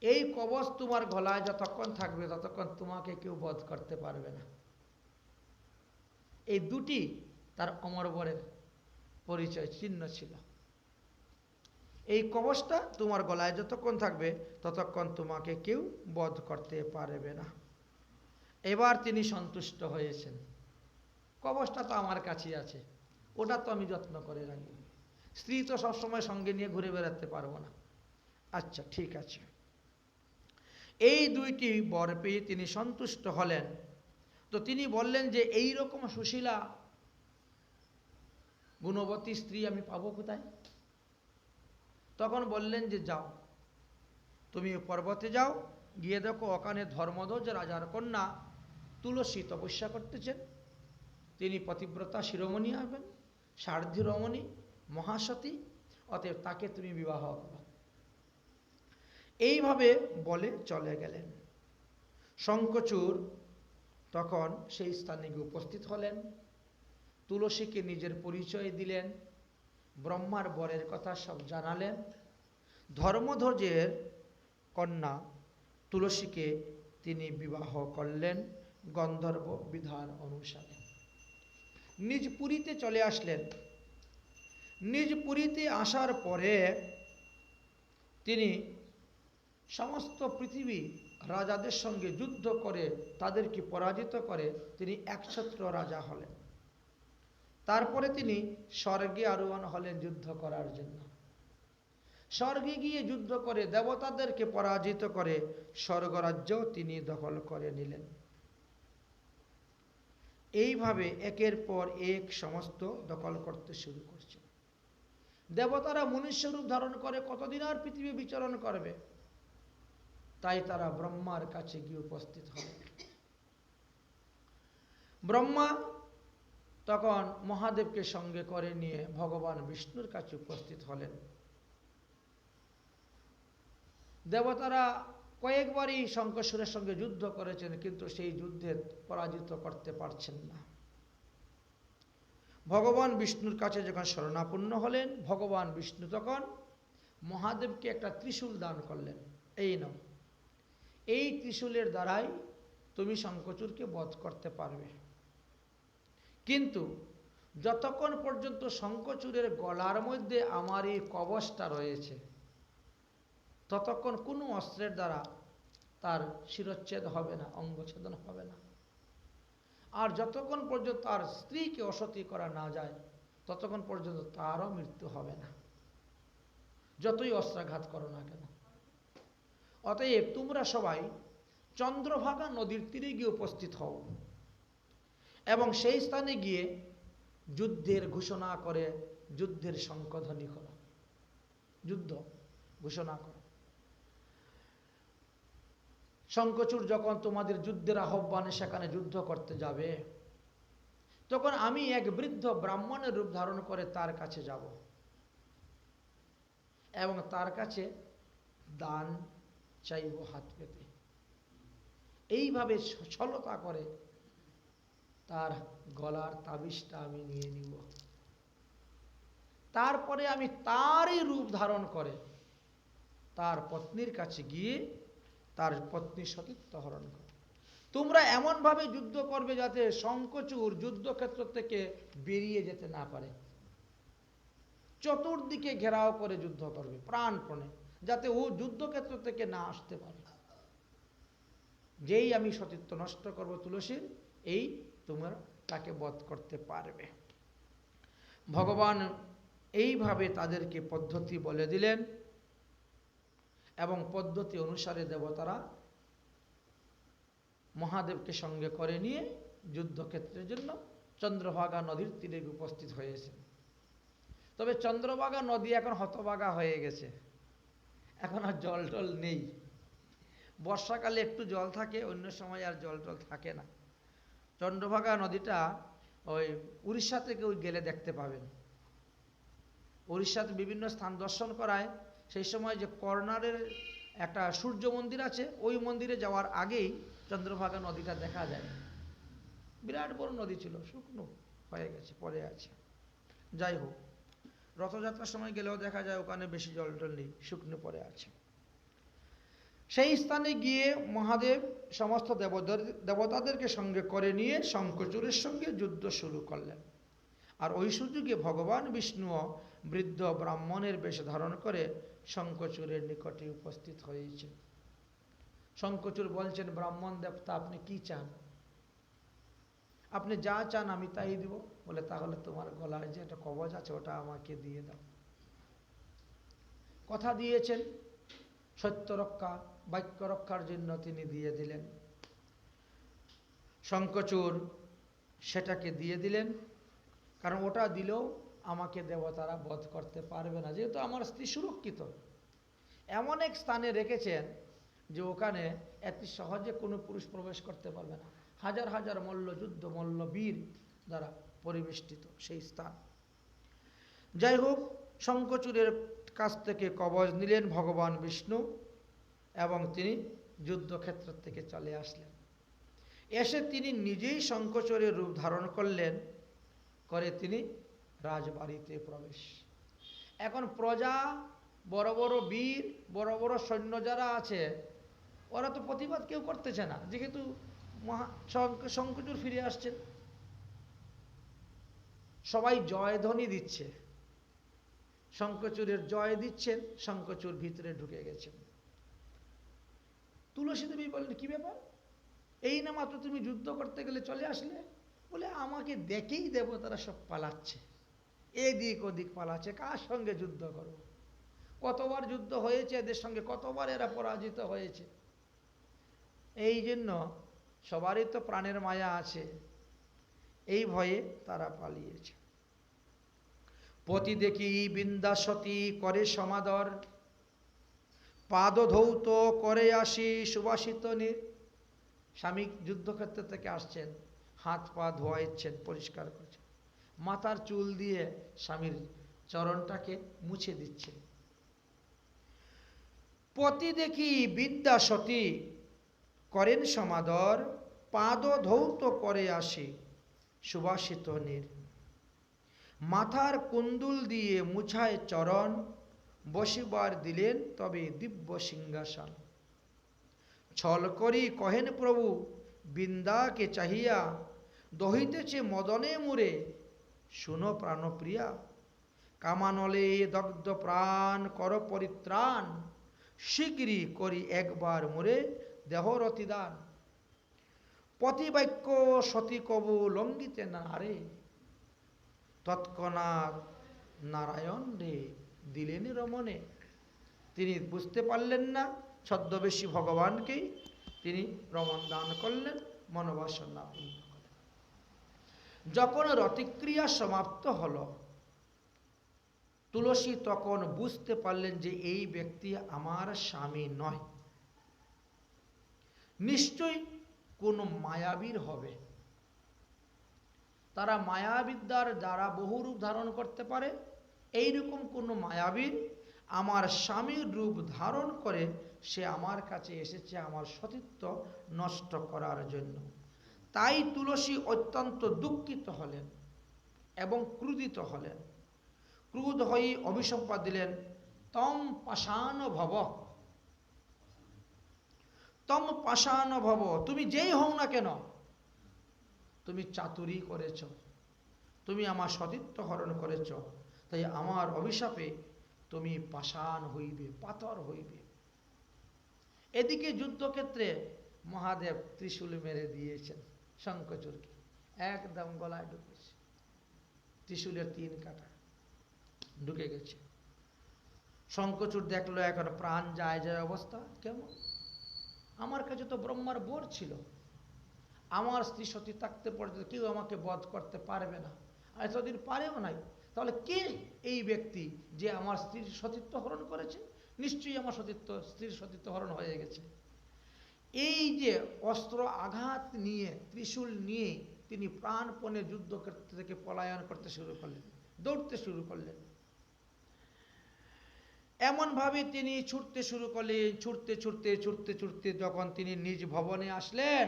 এই কবচ তোমার গলায় যতক্ষণ থাকবে ততক্ষণ তোমাকে কেউ বধ করতে পারবে না। এই দুটি তার অমরবরের পরিচয় চিহ্ন ছিল। এই কবচটা তোমার গলায় যতক্ষণ থাকবে ততক্ষণ তোমাকে কেউ বধ করতে পারবে না। এবার তিনি সন্তুষ্ট হয়েছেন, কবচটা তো আমার কাছেই আছে, ওটা তো আমি যত্ন করে রাখবো, স্ত্রী তো সবসময় সঙ্গে নিয়ে ঘুরে বেড়াতে পারবো না। আচ্ছা, ঠিক আছে। এই দুইটি বর পেয়ে তিনি সন্তুষ্ট হলেন। তো তিনি বললেন যে এই রকম সুশীলা গুণবতী স্ত্রী আমি পাবো কোথায়? তখন বললেন যে যাও, তুমি পর্বতে যাও, গিয়ে দেখো ওখানে ধর্মধ্বজ রাজার কন্যা তুলসী তপস্যা করতেছেন। তিনি পতিব্রতা শিরোমণি হবেন, সারথি রমণী, মহাসতী, অতএব তাকে তুমি বিবাহ করো। এইভাবে বলে চলে গেলেন। শঙ্খচূড় তখন সেই স্থানে গিয়ে উপস্থিত হলেন, তুলসীকে নিজের পরিচয় দিলেন, ব্রহ্মার বরের কথা সব জানালেন। ধর্মধ্বজের কন্যা তুলসীকে তিনি বিবাহ করলেন গন্ধর্ব বিধান অনুসারে। নিজ পুরীতে চলে আসলেন। নিজ পুরীতে আসার পরে তিনি সমস্ত পৃথিবী রাজাদের সঙ্গে যুদ্ধ করে তাদেরকে পরাজিত করে তিনি একছত্র রাজা হলেন। তারপরে তিনি স্বর্গে আরোহণ হলেন যুদ্ধ করার জন্য। স্বর্গে গিয়ে যুদ্ধ করে দেবতাদেরকে পরাজিত করে স্বর্গরাজ্য তিনি দখল করে নিলেন। এইভাবে একের পর এক সমস্ত দখল করতে শুরু করছে। দেবতারা মনুষ্যরূপ ধারণ করে কতদিন আর পৃথিবী বিচরণ করবে, তাই তারা ব্রহ্মার কাছে গিয়ে উপস্থিত হলেন। ব্রহ্মা তখন মহাদেবকে সঙ্গে করে নিয়ে ভগবান বিষ্ণুর কাছে উপস্থিত হলেন। দেবতারা কয়েকবারই শঙ্করের সঙ্গে যুদ্ধ করেছেন, কিন্তু সেই যুদ্ধে পরাজিত করতে পারছেন না। ভগবান বিষ্ণুর কাছে যখন শরণাপন্ন হলেন, ভগবান বিষ্ণু তখন মহাদেবকে একটা ত্রিশূল দান করলেন। এই নাও, এই ত্রিশূলের দ্বারাই তুমি শঙ্খচূড়কে বধ করতে পারবে, কিন্তু যতক্ষণ পর্যন্ত শঙ্খচূড়ের গলার মধ্যে আমার এই কবচটা রয়েছে ততক্ষণ কোনো অস্ত্রের দ্বারা তার শিরচ্ছেদ হবে না, অঙ্গচ্ছেদন হবে না। আর যতক্ষণ পর্যন্ত তার স্ত্রীকে অসতী করা না যায় ততক্ষণ পর্যন্ত তারও মৃত্যু হবে না, যতই অস্ত্রাঘাত করো না কেন। অতএব তোমরা সবাই চন্দ্রভাগা নদীর তীরে গিয়ে উপস্থিত হও এবং সেই স্থানে গিয়ে যুদ্ধের ঘোষণা করে যুদ্ধের শঙ্খধ্বনি করো, যুদ্ধ ঘোষণা করো। শঙ্খচূড় যখন তোমাদের যুদ্ধের আহ্বানে সেখানে যুদ্ধ করতে যাবে, তখন আমি এক বৃদ্ধ ব্রাহ্মণের রূপ ধারণ করে তার কাছে যাব এবং তার কাছে দান চাইব হাত পেতে। এইভাবে সচ্ছলতা করে তার গলার তাবিজটা আমি নিয়ে নিব, তারপরে আমি তারই রূপ ধারণ করে তার পত্নীর কাছে গিয়ে তার পত্নীর সতীত্ব হরণ করে। তোমরা এমনভাবে যুদ্ধ করবে যাতে শঙ্খচূড় যুদ্ধক্ষেত্র থেকে বেরিয়ে যেতে না পারে। চতুর্দিকে ঘেরাও করে যুদ্ধ করবে প্রাণপণে, যাতে ও যুদ্ধক্ষেত্র থেকে না আসতে পারে। যেই আমি সতীত্ব নষ্ট করব তুলসীর, এই তোমরা তাকে বধ করতে পারবে। ভগবান এইভাবে তাদেরকে পদ্ধতি বলে দিলেন এবং পদ্ধতি অনুসারে দেবতারা মহাদেবকে সঙ্গে করে নিয়ে যুদ্ধক্ষেত্রের জন্য চন্দ্রভাগা নদীর তীরে উপস্থিত হয়েছেন। তবে চন্দ্রভাগা নদী এখন হতভাগা হয়ে গেছে, এখন আর জল টল নেই। বর্ষাকালে একটু জল থাকে, অন্য সময় আর জল টল থাকে না। চন্দ্রভাগা নদীটা ওই উড়িষ্যা থেকে ওই গেলে দেখতে পাবেন। উড়িষ্যাতে বিভিন্ন স্থান দর্শন করায়, সেই সময় যে কর্নারের একটা সূর্য মন্দির আছে, ওই মন্দিরে যাওয়ার আগেই চন্দ্রভাগা নদীটা দেখা যায়। বিরাট বড় নদী ছিল, শুকনো হয়ে গেছে, পরে আছে। যাই হোক, রথযাত্রার সময় গেলেও দেখা যায় ওখানে বেশি জল টল নেই, শুকনো পরে আছে। সেই স্থানে গিয়ে মহাদেব সমস্ত দেবতাদেরকে সঙ্গে করে নিয়ে শঙ্খচূড়ের সঙ্গে যুদ্ধ শুরু করলেন। আর ওই সুযোগে ভগবান বিষ্ণু বৃদ্ধ ব্রাহ্মণের বেশ ধারণ করে শঙ্খচূড়ের নিকটে উপস্থিত হয়েছে। শঙ্খচূড় বলছেন, ব্রাহ্মণ দেবতা আপনি কি চান? আপনি যা চান আমি তাই দিব। বলে, তাহলে তোমার গলায় যে একটা কবচ আছে ওটা আমাকে দিয়ে দাও। কথা দিয়েছেন, সত্য রক্ষা, বাক্য রক্ষার জন্য তিনি দিয়ে দিলেন। শঙ্খচূড় সেটাকে দিয়ে দিলেন, কারণ ওটা দিলেও আমাকে দেবতারা বধ করতে পারবে না, যেহেতু আমার স্ত্রী সুরক্ষিত। এমন এক স্থানে রেখেছেন যে ওখানে এত সহজে কোনো পুরুষ প্রবেশ করতে পারবে না। হাজার হাজার মল্লযুদ্ধ মল্লবীর দ্বারা পরিবেষ্টিত সেই স্থান। যাই হোক, শঙ্খচূড়ের কাছ থেকে কবচ নিলেন ভগবান বিষ্ণু এবং তিনি যুদ্ধক্ষেত্র থেকে চলে আসলেন। এসে তিনি নিজেই শঙ্খচূড়ের রূপ ধারণ করলেন, করে তিনি রাজবাড়িতে প্রবেশ। এখন প্রজা, বড় বড় বীর, বড় বড় সৈন্য যারা আছে, ওরা তো প্রতিবাদ কেউ করতেছে না, যেহেতু শঙ্খচূড় ফিরে আসছেন। সবাই জয়ধ্বনি দিচ্ছে, শঙ্খচূড়ের জয় দিচ্ছেন, শঙ্খচূড় ভিতরে ঢুকে গেছেন। তুলসী দেবী বললেন, কি ব্যাপার, এই না মাত্র তুমি যুদ্ধ করতে গেলে চলে আসলে? বলে, আমাকে দেখেই দেবতারা সব পালাচ্ছে, এদিক ওদিক পালাচ্ছে, কার সঙ্গে যুদ্ধ করব? কতবার যুদ্ধ হয়েছে এদের সঙ্গে, কতবার এরা পরাজিত হয়েছে। এই জন্য সবারই তো প্রাণের মায়া আছে, এই ভয়ে তারা পালিয়েছে। পতি দেখি বিন্দাসতী করে সমাদর, পাদ ধৌত করে আসি সুবাসিত নীর। স্বামী যুদ্ধক্ষেত্র থেকে আসছেন, হাত পা ধোয়াচ্ছেন, পরিষ্কার করছেন, মাথার চুল দিয়ে স্বামীর চরণটাকে মুছে দিচ্ছেন। পতি দেখি বিদ্যাসতী করেন সমাদর, পাদ ধৌত করে আসি সুবাসিত নীর। মাথার কুণ্ডুল দিয়ে মুছায় চরণ, বসিবার দিলেন তবে দিব্য সিংহাসন। ছল করি কহেন প্রভু বৃন্দাকে চাহিয়া, দহিতেছে মদনে মুরে শুনো প্রাণপ্রিয়া। কামানলে দগ্ধ প্রাণ কর পরিত্রাণ, শীঘ্রই করি একবার মুরে দেহরতিদান। পতিবাক্য সতী কবু লঙ্ঘিতে না রে, তৎক্ষণাৎ নারায়ণ রে দিলেন রমণে। তিনি বুঝতে পারলেন না, ছদ্মবেশী ভগবানকেই তিনি রমণ দান করলেন, মনোবাসনা পূর্ণ করলেন। যখন রতিক্রিয়া সমাপ্ত হল, তুলসী তখন বুঝতে পারলেন যে এই ব্যক্তি আমার স্বামী নয়, নিশ্চয়ই কোনো মায়াবীর হবে। তারা মায়াবিদ্যার দ্বারা বহু রূপ ধারণ করতে পারে, এইরকম কোনো মায়াবীর আমার স্বামীর রূপ ধারণ করে সে আমার কাছে এসেছে আমার সতীত্ব নষ্ট করার জন্য। তাই তুলসী অত্যন্ত দুঃখিত হলেন এবং ক্রুধিত হলেন। ক্রুধ হয়ে অভিসম্পাদ দিলেন, তম পাষাণ ভব, তম পাষাণ ভব, তুমি যেই হও না কেন, তুমি চাতুরি করেছ, তুমি আমার সতীত্ব হরণ করেছ, তাই আমার অভিশাপে তুমি পাষাণ হইবে, পাথর হইবে। এদিকে যুদ্ধক্ষেত্রে মহাদেব ত্রিশূল মেরে দিয়েছেন শঙ্খচূড়কে, একদম গলায় ঢুকেছে, ত্রিশূলের 3 কাঁটা ঢুকে গেছে। শঙ্খচূড় দেখলো এখন প্রাণ যায় যায় অবস্থা, কেমন, আমার কাছে তো ব্রহ্মার বর ছিল, আমার স্ত্রী সতী থাকতে পর্যন্ত কেউ আমাকে বধ করতে পারবে না, আর এতদিন পারেও নাই, তাহলে কে এই ব্যক্তি যে আমার স্ত্রীর সতীত্ব হরণ করেছে? নিশ্চয়ই আমার স্ত্রীর সতীত্ব হরণ হয়ে গেছে। এই যে অস্ত্র আঘাত নিয়ে, ত্রিশূল নিয়ে তিনি প্রাণপণে যুদ্ধক্ষেত্র থেকে পলায়ন করতে শুরু করলেন, দৌড়তে শুরু করলেন। এমনভাবে তিনি ছুটতে শুরু করলেন, ছুটতে ছুটতে ছুটতে ছুটতে যখন তিনি নিজ ভবনে আসলেন,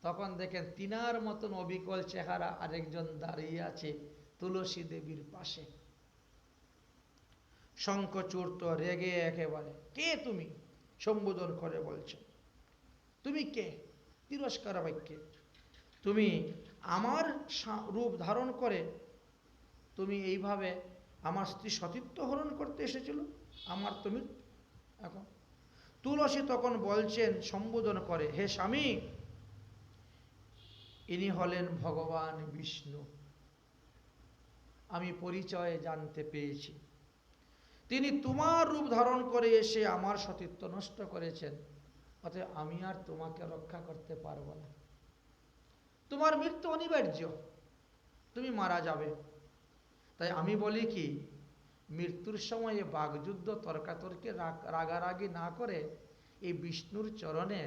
তখন দেখেন তিনার মতন অবিকল চেহারা আরেকজন দাঁড়িয়ে আছে তুলসী দেবীর পাশে। শঙ্খচূড় তো রেগে একেবারে, কে তুমি, সম্বোধন করে বলছেন, তুমি কে? তিরস্কার বাক্যে, তুমি আমার রূপ ধারণ করে তুমি এইভাবে আমার স্ত্রী সতীত্ব হরণ করতে এসেছিল, আমার তুমি এখন। তুলসী তখন বলছেন সম্বোধন করে, হে স্বামী, ইনি হলেন ভগবান বিষ্ণু, আমি পরিচয় জানতে পেয়েছি, তিনি তোমার রূপ ধারণ করে এসে আমার সতীত্ব নষ্ট করেছেন, অতএব আমি আর তোমাকে রক্ষা করতে পারবো না, তোমার মৃত্যু অনিবার্য, তুমি মারা যাবে। তাই আমি বলি কি, মৃত্যুর সময়ে বাগযুদ্ধ তর্কাতর্কে রাগারাগি না করে এই বিষ্ণুর চরণে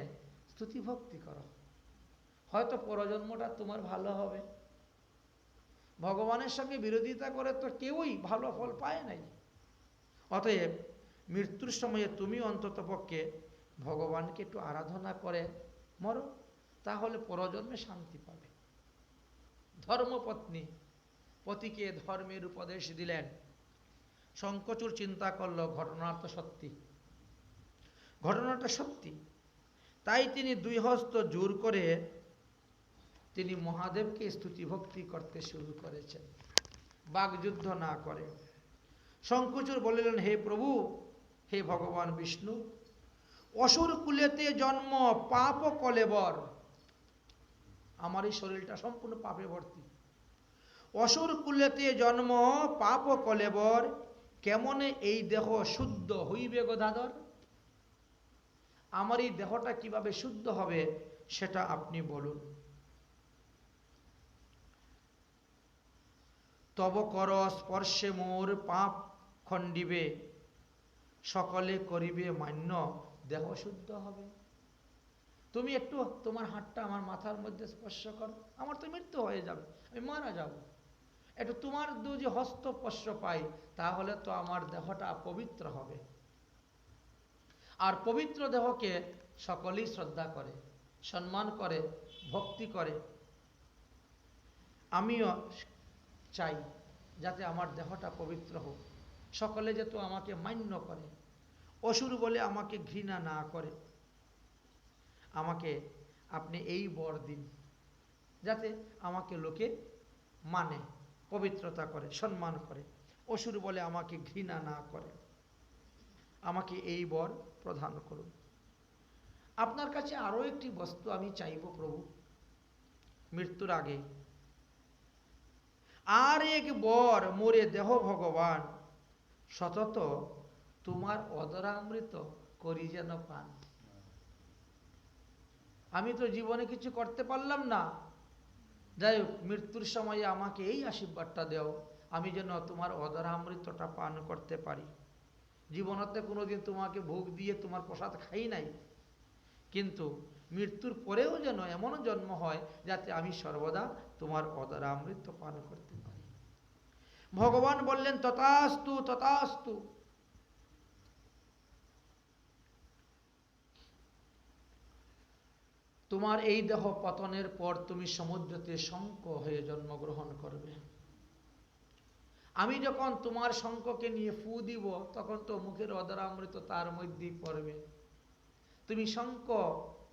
স্তুতি ভক্তি করো, হয়তো পরজন্মটা তোমার ভালো হবে। ভগবানের সঙ্গে বিরোধিতা করে তো কেউই ভালো ফল পায় নাই। অতএব মৃত্যুর সময়ে তুমি অন্তত পক্ষে ভগবানকে একটু আরাধনা করে মরো, তাহলে পরজন্মে শান্তি পাবে। ধর্মপত্নী পতিকে ধর্মের উপদেশ দিলেন। শঙ্খচূড় চিন্তা করল, ঘটনাটা তো সত্যি, ঘটনাটা সত্যি। তাই তিনি 2 হস্ত জোর করে তিনি মহাদেবকে স্তুতি ভক্তি করতে শুরু করেছেন, বাগযুদ্ধ না করে। শঙ্খচূড় বলিলেন, হে প্রভু, হে ভগবান বিষ্ণু, অসুর কুলেতে জন্ম, পাপ কলেবর, আমার এই শরীরটা সম্পূর্ণ পাপে ভর্তি। অসুর কুলেতে জন্ম, পাপ কলেবর, কেমনে এই দেহ শুদ্ধ হইবে গদাধর? আমার এই দেহটা কিভাবে শুদ্ধ হবে সেটা আপনি বলুন। তব কর স্পর্শে মোর পাপ খণ্ডিবে, সকলে করিবে মান্য, দেহ শুদ্ধ হবে। তুমি একটু তোমার হাতটা আমার মাথার মধ্যে স্পর্শ করো, আমার তো মৃত্যু হয়ে যাবে, আমি মারা যাব। একটু তোমার যে হস্ত স্পর্শ পাই, তাহলে তো আমার দেহটা পবিত্র হবে। আর পবিত্র দেহকে সকলেই শ্রদ্ধা করে, সম্মান করে, ভক্তি করে। আমিও চাই যাতে আমার দেহটা পবিত্র হোক, সকলে যাতে আমাকে মান্য করে, অসুর বলে আমাকে ঘৃণা না করে। আমাকে আপনি এই বর দিন, যাতে আমাকে লোকে মানে, পবিত্রতা করে, সম্মান করে, অসুর বলে আমাকে ঘৃণা না করে। আমাকে এই বর প্রদান করুন। আপনার কাছে আরও একটি বস্তু আমি চাইব প্রভু, মৃত্যুর আগে। আর এক বর মোরে দেহ ভগবান, সতত তোমার অদরামৃত করি যেন পান। আমি তো জীবনে কিছু করতে পারলাম না, যাই হোক মৃত্যুর সময়ে আমাকে এই আশীর্বাদটা দেও, আমি যেন তোমার অদরামৃতটা পান করতে পারি। জীবনতে কোনোদিন তোমাকে ভোগ দিয়ে তোমার প্রসাদ খাই নাই, কিন্তু মৃত্যুর পরেও যেন এমন জন্ম হয় যাতে আমি সর্বদা তোমার অদরামৃত পান করতে পারি। ভগবান বললেন, তথাস্তু তথাস্তু। তোমার এই দেহ পতনের পর তুমি সমুদ্রতে শঙ্খ হয়ে জন্মগ্রহণ করবে। আমি যখন তোমার শঙ্খকে নিয়ে ফু দিব তখন তো মুখের অধরামৃত তার মধ্যেই পড়বে। তুমি শঙ্খ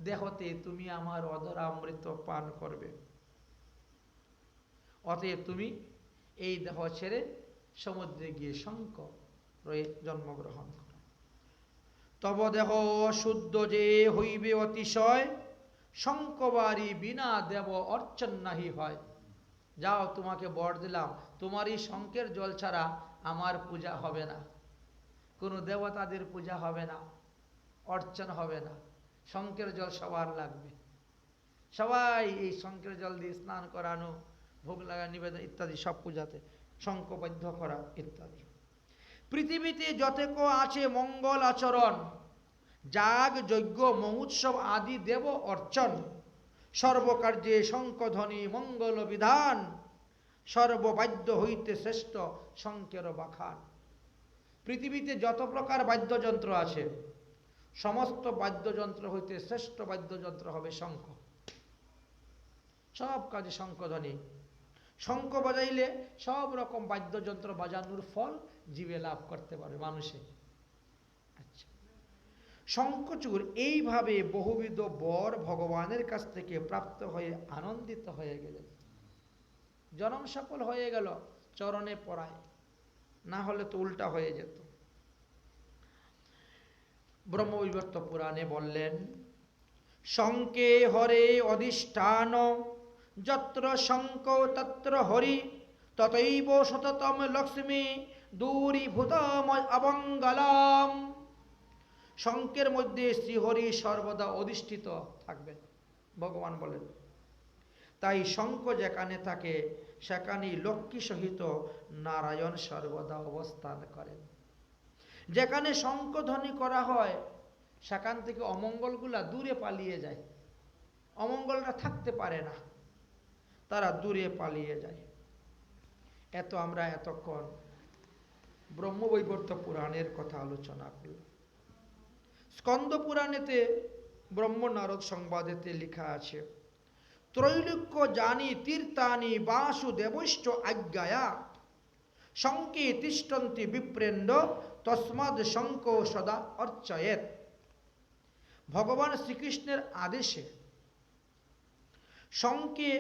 দেহতে তুমি আমার অধরামৃত পান করবে। অতএব তুমি এই দেহ ছেড়ে সমুদ্রে গিয়ে শঙ্খ রয়ে জন্মগ্রহণ করো। তব দেহ শুদ্ধ যে হইবে অতিশয়, শঙ্খবারি বিনা দেব অর্চন নাহি হয়। যাও, তোমাকে বর দিলাম, তোমার এই শঙ্খের জল ছাড়া আমার পূজা হবে না, কোনো দেবতাদের পূজা হবে না, অর্চন হবে না। শঙ্খের জল সবার লাগবে। সবাই এই শঙ্খের জল দিয়ে স্নান করানো, ভোগ লাগা, নিবেদন ইত্যাদি সব পূজাতে শঙ্খবাদ্য করা ইত্যাদি। পৃথিবীতে যতেক আছে মঙ্গল আচরণ, যাগ যজ্ঞ মহোৎসব আদি দেব অর্চন, সর্বকার্যে শঙ্খধ্বনি মঙ্গল বিধান, সর্ববাদ্য হইতে শ্রেষ্ঠ শঙ্খের বাখান। পৃথিবীতে যত প্রকার বাদ্যযন্ত্র আছে, সমস্ত বাদ্যযন্ত্র হইতে শ্রেষ্ঠ বাদ্যযন্ত্র হবে শঙ্খ। সব কাজে শঙ্খধ্বনি। শঙ্খ বাজাইলে সব রকম বাদ্যযন্ত্র বাজানোর ফল জীবে লাভ করতে পারে মানুষে। আচ্ছা, শঙ্খচূড় এইভাবে বহুবিধ বর ভগবানের কাছ থেকে প্রাপ্ত হয়ে আনন্দিত হয়ে গেলেন। জনম সফল হয়ে গেল চরণে পড়ায়, না হলে তো উল্টা হয়ে যেত। ব্রহ্মবৈবর্ত পুরাণে বললেন, শঙ্কে হরে অধিষ্ঠান, যত্র শঙ্খ তত্র হরি, ততৈব সততম লক্ষ্মী দূরীভূতম অমঙ্গলম। শঙ্কের মধ্যে শ্রীহরি সর্বদা অধিষ্ঠিত থাকবেন, ভগবান বলেন। তাই শঙ্খ যেখানে থাকে সেখানেই লক্ষ্মী সহিত নারায়ণ সর্বদা অবস্থান করেন। যেখানে শঙ্খধ্বনি করা হয় সেখান থেকে অমঙ্গলগুলা দূরে পালিয়ে যায়। অমঙ্গলরা থাকতে পারে না, তারা দূরে পালিয়ে যায়। এত আমরা এতক্ষণ ব্রহ্মবৈবর্ত পুরাণের কথা আলোচনা করলাম। স্কন্দ পুরাণেতে ব্রহ্ম নারদ সংবাদেতে লেখা আছে, ত্রৈলোক্য জানি তীর্থানি বাসুদেবশ্চ আজ্ঞায়া, শঙ্কে তিষ্ঠন্তি বিপ্রেন্দ তস্মাদ শঙ্খ সদা অর্চয়েত। ভগবান শ্রীকৃষ্ণের আদেশে শঙ্কে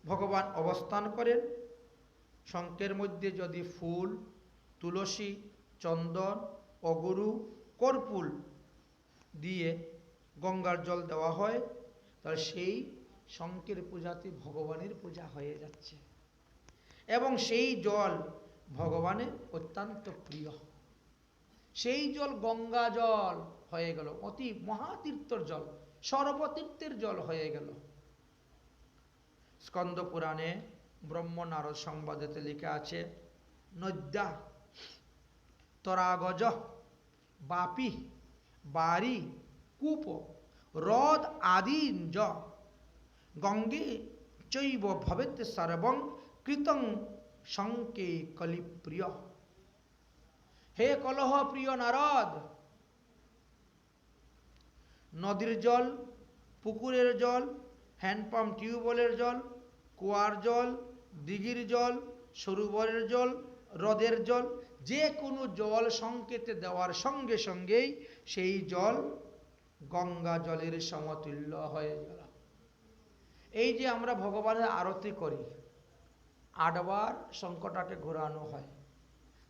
ভগবান অবস্থান করেন। শঙ্খের মধ্যে যদি ফুল, তুলসী, চন্দন, অগুরু, কর্পূর দিয়ে গঙ্গার জল দেওয়া হয়, তাহলে সেই শঙ্খের পূজাতে ভগবানের পূজা হয়ে যাচ্ছে এবং সেই জল ভগবানের অত্যন্ত প্রিয়। সেই জল গঙ্গা জল হয়ে গেল, অতি মহাতীর্থর জল, সর্বতীর্থের জল হয়ে গেল। স্কন্দ পুরাণে ব্রহ্ম নারদ সংবাদেতে লেখা আছে, নদ্যা তরাগজ বাপি বারি কূপ হ্রদ আদি জ গঙ্গে চৈব ভবেত সর্বং কৃতং শঙ্কে কলিপ্রিয়। হে কলহ প্রিয় নারদ, নদীর জল, পুকুরের জল, হ্যান্ডপাম্প টিউবওয়েলের জল, কুয়ার জল, দিঘির জল, সরোবরের জল, হ্রদের জল, যে কোনো জল সংকেতে দেওয়ার সঙ্গে সঙ্গেই সেই জল গঙ্গা জলের সমতুল্য হয়ে গেল। এই যে আমরা ভগবানের আরতি করি, 8 বার শঙ্খটাকে ঘোরানো হয়,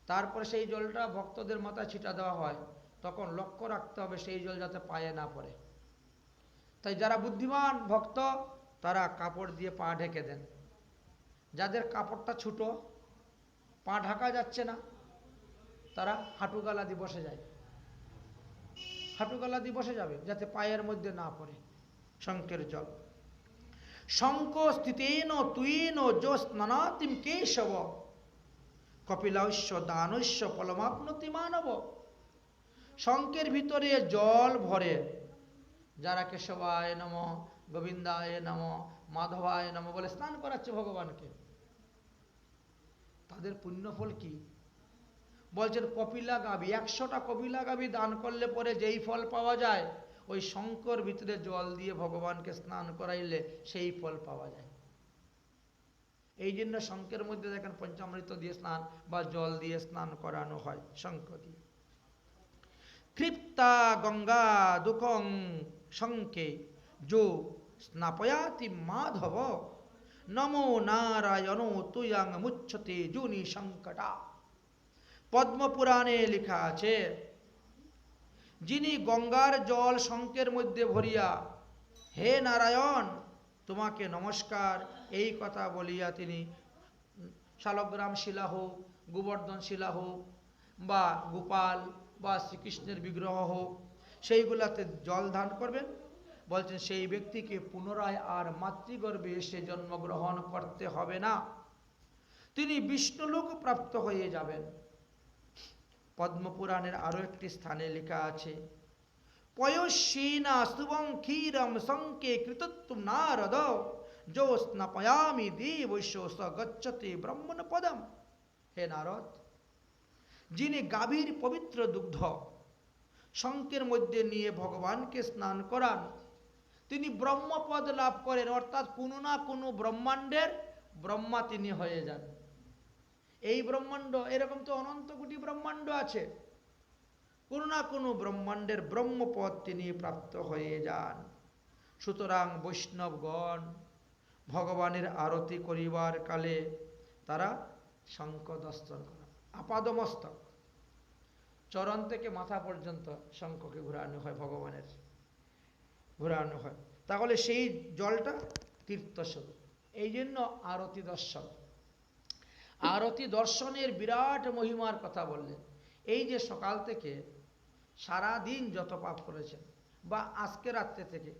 তারপরে সেই জলটা ভক্তদের মাথায় ছিটা দেওয়া হয়। তখন লক্ষ্য রাখতে হবে সেই জল যাতে পায়ে না পড়ে। তাই যারা বুদ্ধিমান ভক্ত তারা কাপড় দিয়ে পা ঢেকে দেন। যাদের কাপড়টা ছোট, পা ঢাকা যাচ্ছে না, তারা হাঁটু গালা দিয়ে বসে যায়। হাঁটু গালা দিয়ে বসে যাবে যাতে পায়ের মধ্যে না পড়ে শঙ্খের জল। শঙ্খ স্থিতেন তুয়েন যো স্নানাতিম কেশব, কপিলাস্য দানস্য ফলমাপ্নতি মানব। শঙ্খের ভিতরে জল ভরে যারা কেশবায় নম, গোবিন্দায় নম, মাধবায় নম বলে স্নান করাচ্ছে ভগবানকে, তাদের পুণ্যফল কি? বলছেন কপিলা গাভী, 100টা কপিলা গাভী দান করলে পরে যেই ফল পাওয়া যায় ওই শঙ্কর ভিতরে জল দিয়ে ভগবানকে স্নান করাইলে সেই ফল পাওয়া যায়। এই জন্য শঙ্কের মধ্যে দেখেন পঞ্চামৃত দিয়ে স্নান বা জল দিয়ে স্নান করানো হয় শঙ্খ দিয়ে। তৃপ্তা গঙ্গা দুঃখং শঙ্কে যো স্নাপয়াতি মাধব নমো নারায়ণ তুয়াং মুচ্ছতে জুনি সংকটা। পদ্মপুরাণে লেখা আছে, যিনি গঙ্গার জল শঙ্কের মধ্যে ভরিয়া হে নারায়ণ তোমাকে নমস্কার এই কথা বলিয়া তিনি শালগ্রাম শিলা হোক, গোবর্ধন শিলা হোক বা গোপাল বা শ্রীকৃষ্ণের বিগ্রহ হোক সেইগুলাতে জল দান করবেন, বলছেন সেই ব্যক্তিকে পুনরায় আর মাতৃগর্ভে এসে জন্মগ্রহণ করতে হবে না, তিনি বিষ্ণুলোক প্রাপ্ত হয়ে যাবেন। পদ্মপুরাণের আরো একটি স্থানে লেখা আছে, পয়স্যীনা স্তুবং ক্ষীরম শঙ্কে কৃতত্বম নারদ যো স্নাপয়ামি দেবৈশ্য স গচ্ছতে ব্রহ্মণ পদম। হে নারদ, যিনি গাভীর পবিত্র দুগ্ধ শঙ্কের মধ্যে নিয়ে ভগবানকে স্নান করান তিনি ব্রহ্মপদ লাভ করেন, অর্থাৎ কোনো না কোনো ব্রহ্মাণ্ডের ব্রহ্মা তিনি হয়ে যান। এই ব্রহ্মাণ্ড, এরকম তো অনন্ত কোটি ব্রহ্মাণ্ড আছে, কোনো না কোনো ব্রহ্মাণ্ডের ব্রহ্মপদ তিনি প্রাপ্ত হয়ে যান। সুতরাং বৈষ্ণবগণ ভগবানের আরতি করিবার কালে তারা শঙ্খ দর্শন করেন। আপাদমস্তক চরণ থেকে মাথা পর্যন্ত শঙ্খকে ঘোরানো হয়, ভগবানের ঘোরানো হয়, তাহলে সেই জলটা তীর্থস্বরূপ। এই জন্য আরতি দর্শন, আরতি দর্শনের বিরাট মহিমার কথা বললেন। এই যে সকাল থেকে সারা দিন যত পাপ করেছেন বা আজকে রাত্রে থেকে,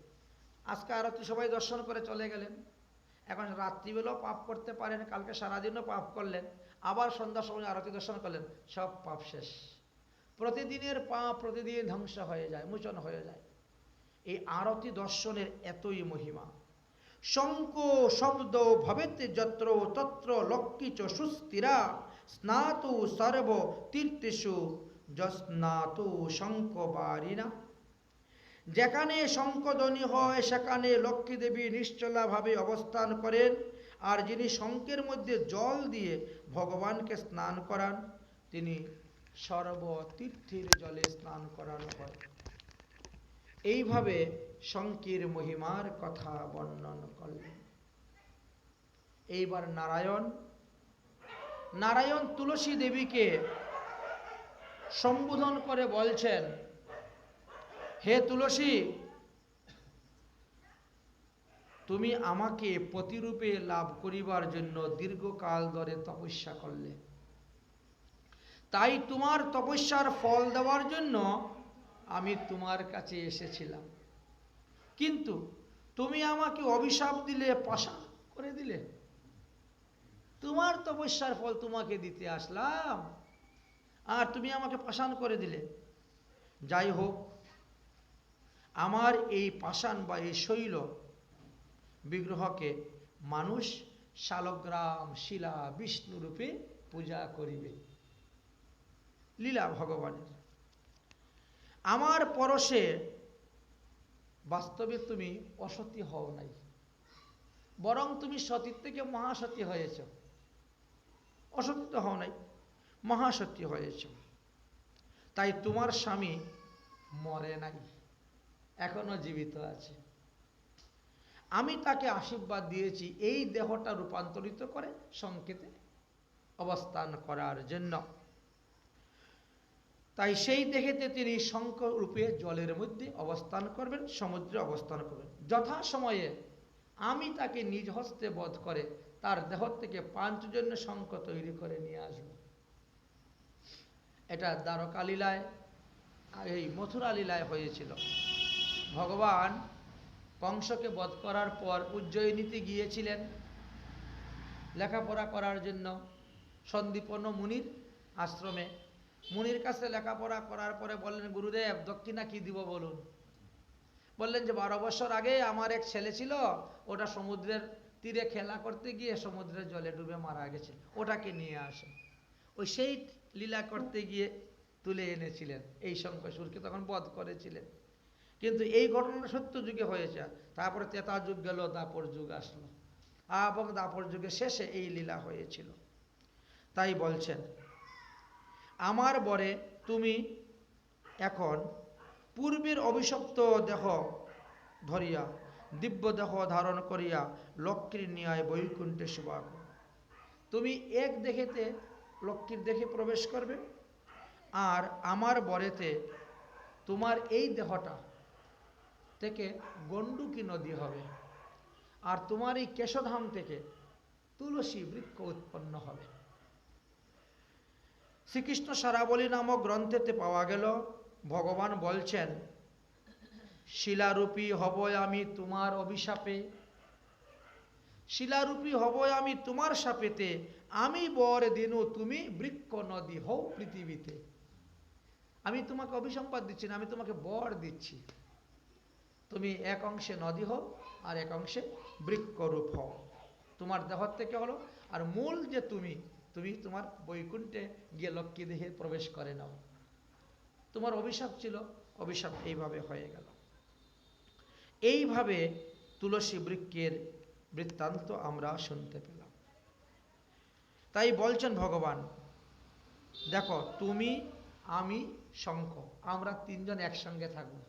আজকে আরতি সবাই দর্শন করে চলে গেলেন, এখন রাত্রিবেলাও পাপ করতে পারেন, কালকে সারাদিনও পাপ করলেন, আবার সন্ধ্যার সময় আরতি দর্শন করলেন, সব পাপ শেষ। প্রতিদিনের পাপ প্রতিদিন ধ্বংস হয়ে যায়, মোচন হয়ে যায়। এই আরতি দর্শনের এতই মহিমা। শঙ্খ শব্দ ভবেত যত্র তত্র লক্ষ্মীচ সুস্থিরা স্নাতু সর্ব তীর্থেষু যস্নাতু শঙ্খ বারিনা। যেখানে শঙ্খধ্বনি হয় সেখানে লক্ষ্মী দেবী নিশ্চলাভাবে অবস্থান করেন, আর যিনি শঙ্খের মধ্যে জল দিয়ে ভগবানকে স্নান করান তিনি সর্বতীর্থের জলে স্নান করানো হয়। এইভাবে শঙ্কের মহিমার কথা বর্ণন করলেন। এইবার নারায়ণ তুলসী দেবীকে সম্বোধন করে বলছেন, হে তুলসী, তুমি আমাকে পতিরূপে লাভ করিবার জন্য দীর্ঘকাল ধরে তপস্যা করলে, তাই তোমার তপস্যার ফল দেওয়ার জন্য আমি তোমার কাছে এসেছিলাম, কিন্তু তুমি আমাকে অভিশাপ দিলে, পাশান করে দিলে। তোমার তপস্যার ফল তোমাকে দিতে আসলাম আর তুমি আমাকে পাশান করে দিলে। যাই হোক, আমার এই পাষাণ বা এই শৈল বিগ্রহকে মানুষ শালগ্রাম শিলা বিষ্ণু রূপে পূজা করিবে। লীলা ভগবানের। আমার পরশে বাস্তবে তুমি অসতী হও নাই, বরং তুমি সতীর থেকে মহাসতী হয়েছ। অসতী তো হও নাই, মহাসতী হয়েছ। তাই তোমার স্বামী মরে নাই, এখনো জীবিত আছে। আমি তাকে আশীর্বাদ দিয়েছি এই দেহটা রূপান্তরিত করে সংকেতে অবস্থান করার জন্য। তাই সেই দেহেতে তিনি শঙ্খ রূপে জলের মধ্যে অবস্থান করবেন, সমুদ্রে অবস্থান করবেন। যথা সময়ে আমি তাকে নিজ হস্তে বধ করে তার দেহ থেকে পাঞ্চজন্য শঙ্খ তৈরি করে নিয়ে আসব। এটা দ্বারকা লীলায়, এই মথুরা লীলায় হয়েছিল। ভগবান কংসকে বধ করার পর উজ্জয়িনীতে গিয়েছিলেন লেখাপড়া করার জন্য সন্দীপন মুনির আশ্রমে। মুনির কাছে লেখাপড়া করার পরে বললেন, গুরুদেব দক্ষিণা কি দিব বলুন। বললেন যে 12 বছর আগে আমার এক ছেলে ছিল, ওটা সমুদ্রের তীরে খেলা করতে গিয়ে সমুদ্রের জলে ডুবে মারা গেছে, ওটাকে নিয়ে আসে। ওই সেই লীলা করতে গিয়ে তুলে এনেছিলেন এই শঙ্খচূড়কে, তখন বধ করেছিলেন। কিন্তু এই ঘটনা সত্য যুগে হয়েছে। তারপরে ত্রেতা যুগ গেল, দাপর যুগ আসলো, এবং দাপর যুগের শেষে এই লীলা হয়েছিল। তাই বলছেন, আমার বরে তুমি এখন পূর্বের অভিশপ্ত দেহ ধরিয়া দিব্য দেহ ধারণ করিয়া লক্ষ্মীর ন্যায় বৈকুণ্ঠে শোভা করো। তুমি এক দেহেতে লক্ষ্মীর দেহে প্রবেশ করবে, আর আমার বরেতে তোমার এই দেহটা থেকে গণ্ডুকী নদী হবে, আর তোমার এই কেশধাম থেকে তুলসী বৃক্ষ উৎপন্ন হবে। শ্রীকৃষ্ণ সারাবলী নামক গ্রন্থেতে পাওয়া গেল, ভগবান বলছেন, শিলারূপী হব আমি তোমার অভিশাপে, শিলারূপী হব আমি তোমার শাপেতে, আমি বর দিনু তুমি বৃক্ষ নদী হও পৃথিবীতে। আমি তোমাকে অভিসম্পাদ দিচ্ছি না, আমি তোমাকে বর দিচ্ছি। তুমি এক অংশে নদী হও আর এক অংশে বৃক্ষরূপ হও। তোমার দেহ থেকে হলো, আর মূল যে তুমি তোমার বৈকুণ্ঠে গিয়ে লক্ষ্মী দেহে প্রবেশ করে নাও। তোমার অভিশাপ ছিল, অভিশাপ এইভাবে হয়ে গেল। এইভাবে তুলসী বৃক্ষের বৃত্তান্ত আমরা শুনতে পেলাম। তাই বলছেন ভগবান, দেখো তুমি, আমি, শঙ্খ, আমরা তিনজন একসঙ্গে থাকবো।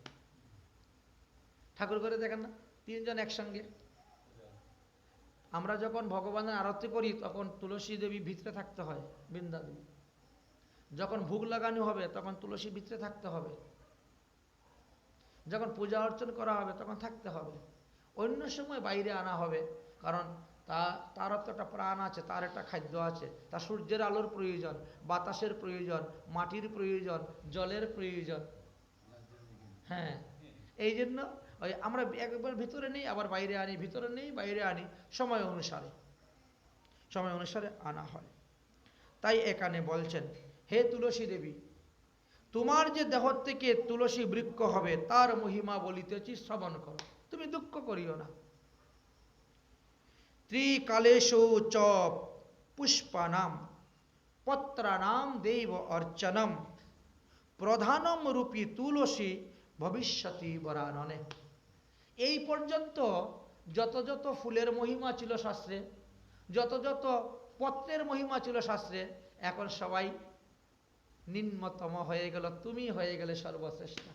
ঠাকুর করে দেখেন না, তিনজন একসঙ্গে। আমরা যখন ভগবানের আরতি করি তখন তুলসী দেবী ভিতরে থাকতে হয়, বৃন্দা দেবী। যখন ভোগ লাগানো হবে তখন তুলসী ভিতরে থাকতে হবে। যখন পূজা অর্চন করা হবে তখন থাকতে হবে। অন্য সময় বাইরে আনা হবে, কারণ তারও তো একটা প্রাণ আছে, তার একটা খাদ্য আছে, তার সূর্যের আলোর প্রয়োজন, বাতাসের প্রয়োজন, মাটির প্রয়োজন, জলের প্রয়োজন। হ্যাঁ, এই জন্য ওই আমরা একবার ভিতরে নেই, আবার বাইরে আনি, ভিতরে নেই, বাইরে আনি, সময় অনুসারে আনা হয়। তাই এখানে বলছেন, হে তুলসী দেবী, তোমার যে দেহ থেকে তুলসী বৃক্ষ হবে তার মহিমা বলিতেছি, শ্রবণ করো, তুমি দুঃখ করিও না। ত্রিকালেষু চ পুষ্পানাম পত্রানাম দেব অর্চনম প্রধানম রূপী তুলসী ভবিষ্যতি বরাননে। এই পর্যন্ত যত যত ফুলের মহিমা ছিল শাস্ত্রে, যত যত পত্রের মহিমা ছিল শাস্ত্রে, এখন সবাই নিম্নতম হয়ে গেল, তুমি হয়ে গেলে সর্বশ্রেষ্ঠ।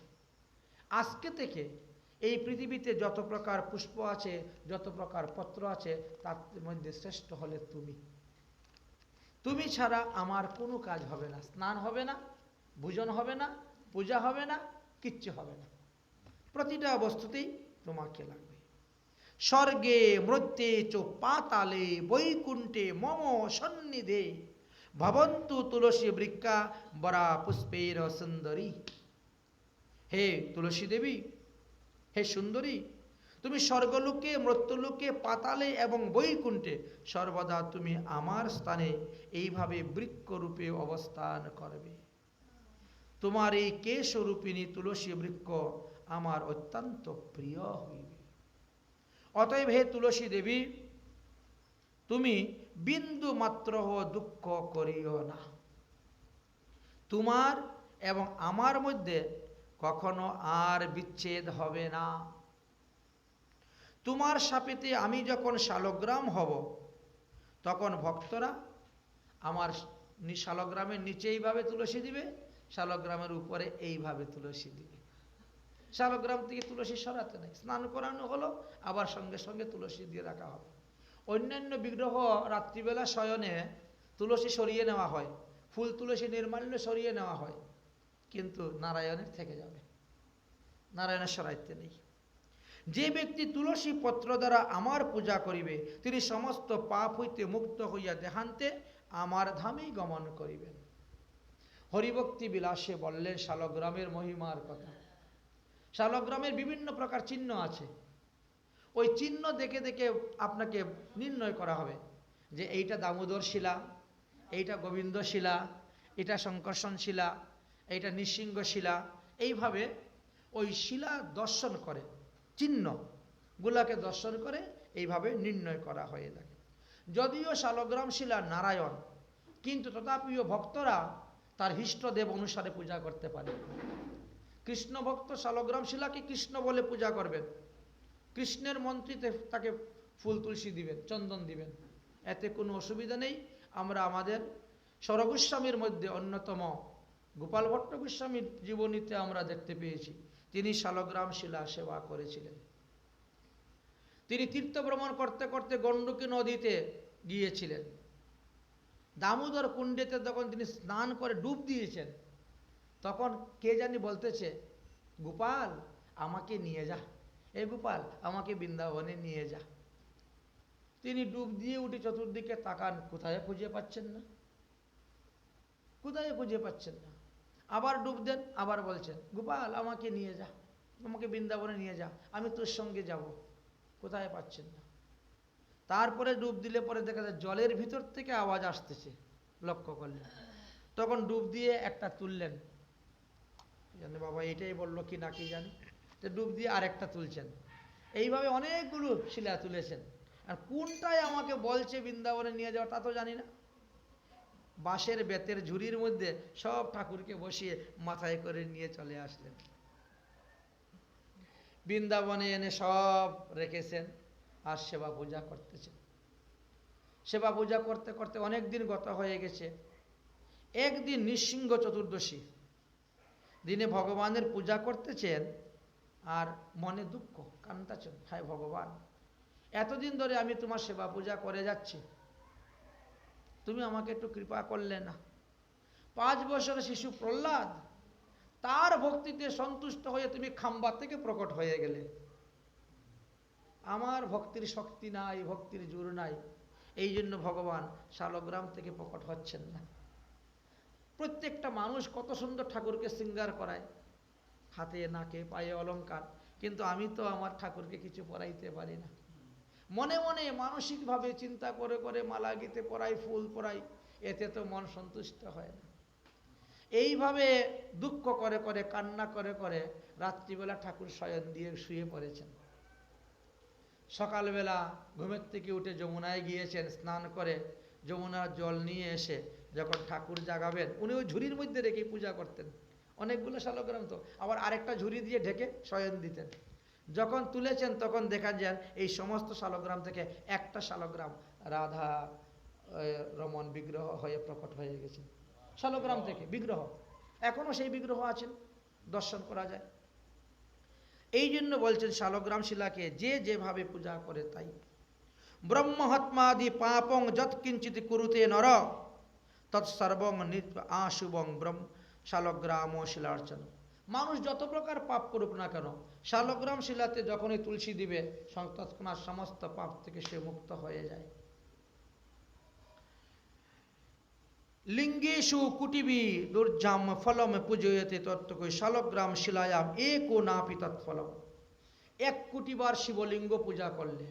আজকে থেকে এই পৃথিবীতে যত প্রকার পুষ্প আছে, যত প্রকার পত্র আছে, তার মধ্যে শ্রেষ্ঠ হলে তুমি। তুমি ছাড়া আমার কোনো কাজ হবে না, স্নান হবে না, ভোজন হবে না, পূজা হবে না, কিচ্ছু হবে না। প্রতিটা বস্তুতেই তোমাকে লাগবে। স্বর্গে মৃত্যে চ পাতালে বৈকুণ্ঠে মম সন্নিধে ভবন্তু তুলসী বৃক্ষা বরা পুষ্পের সুন্দরী। হে তুলসী দেবী, হে সুন্দরী, তুমি স্বর্গলোকে, মৃত্যুলোকে, পাতালে এবং বৈকুণ্ঠে সর্বদা তুমি আমার স্থানে এইভাবে বৃক্ষরূপে অবস্থান করবে। তোমার এই কেশরূপিণী তুলসী বৃক্ষ আমার অত্যন্ত প্রিয় হইবে। অতএব হে তুলসী দেবী, তুমি বিন্দু মাত্র দুঃখ করিও না। তোমার এবং আমার মধ্যে কখনো আর বিচ্ছেদ হবে না। তোমার শাপেতে আমি যখন শালগ্রাম হব, তখন ভক্তরা আমার শালগ্রামের নিচে এইভাবে তুলসী দিবে, শালগ্রামের উপরে এইভাবে তুলসী দিবে। শালগ্রাম থেকে তুলসী সরাতে নেই, স্নান করানো হলো, আবার সঙ্গে সঙ্গে তুলসী দিয়ে রাখা হবে। অন্যান্য বিগ্রহ রাত্রিবেলা শয়নে তুলসী সরিয়ে নেওয়া হয়, ফুল তুলসী নির্মাল্য সরিয়ে নেওয়া হয়, কিন্তু নারায়ণের থেকে যাবে, নারায়ণের সরাইতে নেই। যে ব্যক্তি তুলসী পত্র দ্বারা আমার পূজা করিবে, তিনি সমস্ত পাপ হইতে মুক্ত হইয়া দেহান্তে আমার ধামেই গমন করিবেন। হরিভক্তি বিলাসে বললেন শালগ্রামের মহিমার কথা। শালগ্রামের বিভিন্ন প্রকার চিহ্ন আছে, ওই চিহ্ন দেখে দেখে আপনাকে নির্ণয় করা হবে যে এইটা দামোদর শিলা, এইটা গোবিন্দ শিলা, এটা শঙ্কর্ষণ শিলা, এইটা নৃসিংহ শিলা। এইভাবে ওই শিলা দর্শন করে, চিহ্নগুলাকে দর্শন করে এইভাবে নির্ণয় করা হয়ে থাকে। যদিও শালগ্রাম শিলা নারায়ণ, কিন্তু তথাপিও ভক্তরা তার ইষ্টদেব অনুসারে পূজা করতে পারে। কৃষ্ণ ভক্ত শালগ্রাম শিলাকে কৃষ্ণ বলে পূজা করবেন, কৃষ্ণের মন্ত্রীতে তাকে ফুল তুলসী দিবেন, চন্দন দিবেন, এতে কোনো অসুবিধা নেই। আমরা আমাদের স্বরগোস্বামীর মধ্যে অন্যতম গোপাল ভট্ট গোস্বামীর জীবনীতে আমরা দেখতে পেয়েছি তিনি শালগ্রাম শিলা সেবা করেছিলেন। তিনি তীর্থ ভ্রমণ করতে করতে গণ্ডকী নদীতে গিয়েছিলেন। দামোদর কুণ্ডেতে যখন তিনি স্নান করে ডুব দিয়েছেন, তখন কে জানি বলতেছে, গোপাল আমাকে নিয়ে যা, এ গোপাল আমাকে বৃন্দাবনে নিয়ে যা। তিনি ডুব দিয়ে উঠে চতুর্দিকে তাকান, কোথায় খুঁজে পাচ্ছেন না, কোথায় খুঁজে পাচ্ছেন না। আবার ডুব দেন, আবার বলছেন, গোপাল আমাকে নিয়ে যা, আমাকে বৃন্দাবনে নিয়ে যা, আমি তোর সঙ্গে যাব, কোথায় পাচ্ছেন না। তারপরে ডুব দিলে পরে দেখা যায় জলের ভিতর থেকে আওয়াজ আসতেছে, লক্ষ্য করলেন। তখন ডুব দিয়ে একটা তুললেন, জানি বাবা এটাই বললো কি না কি জানি, তো ডুব দিয়ে আরেকটা তুলছেন। এইভাবে অনেকগুলো শিলা তুলেছেন। আর কোনটাই আমাকে বলছে বৃন্দাবনে নিয়ে যাওয়া তা তো জানি না। বাঁশের বেতের ঝুড়ির মধ্যে সব ঠাকুরকে বসিয়ে মাথায় করে নিয়ে চলে আসলেন। বৃন্দাবনে এনে সব রেখেছেন আর সেবা পূজা করতেছেন। সেবা পূজা করতে করতে অনেক দিন গত হয়ে গেছে। একদিন নৃসিংহ চতুর্দশী দিনে ভগবানের পূজা করতেছেন আর মনে দুঃখ, কান্দাছেন, হায় ভগবান, এতদিন ধরে আমি তোমার সেবা পূজা করে যাচ্ছি, তুমি আমাকে একটু কৃপা করলে না। 5 বছরের শিশু প্রহ্লাদ, তার ভক্তিতে সন্তুষ্ট হয়ে তুমি খাম্বা থেকে প্রকট হয়ে গেলে। আমার ভক্তির শক্তি নাই, ভক্তির জোর নাই, এই জন্য ভগবান শালগ্রাম থেকে প্রকট হচ্ছেন না। প্রত্যেকটা মানুষ কত সুন্দর ঠাকুরকে শৃঙ্গার করায়, হাতে নাকে পায়ে অলংকার, কিন্তু আমি তো আমার ঠাকুরকে কিছু পরাইতে পারি না। মনে মনে মানসিকভাবে চিন্তা করে করে মালা গীতে পরাই, ফুল পরাই, এতে তো মন সন্তুষ্ট হয় না। এইভাবে দুঃখ করে করে, কান্না করে করে রাত্রিবেলা ঠাকুর শয়ন দিয়ে শুয়ে পড়েছেন। সকালবেলা ঘুমের থেকে উঠে যমুনায় গিয়েছেন, স্নান করে যমুনার জল নিয়ে এসে যখন ঠাকুর জাগাবেন, উনি ওই ঝুড়ির মধ্যে রেখে পূজা করতেন। অনেকগুলো শালগ্রাম তো, আবার আরেকটা ঝুড়ি দিয়ে ঢেকে শয়ন দিতেন। যখন তুলেছেন তখন দেখা যায় এই সমস্ত শালগ্রাম থেকে একটা শালগ্রাম রাধা রমন বিগ্রহ হয়ে প্রকট হয়ে গেছেন। শালগ্রাম থেকে বিগ্রহ, এখনো সেই বিগ্রহ আছেন, দর্শন করা যায়। এই জন্য বলছেন শালগ্রাম শিলাকে যে যেভাবে পূজা করে তাই। ব্রহ্মহত্মাদি পাপং যৎকিঞ্চিত কুরুতে নর তৎসর্বং আশুভং ব্রহ্ম শালগ্রাম শিলার্চন। মানুষ যত প্রকার পাপ করুক না কেন, শালগ্রাম শিলাতে যখনই তুলসী দিবে তৎক্ষণাৎ সমস্ত পাপ থেকে সে মুক্ত হয়ে যায়। লিঙ্গেশু কুটিবি দুর্জাম ফলম পূজয়তে তত্ত্বকৈ শালগ্রাম শিলায়াম একো নাপি তৎফলম। 1 কোটি বার শিবলিঙ্গ পূজা করলে,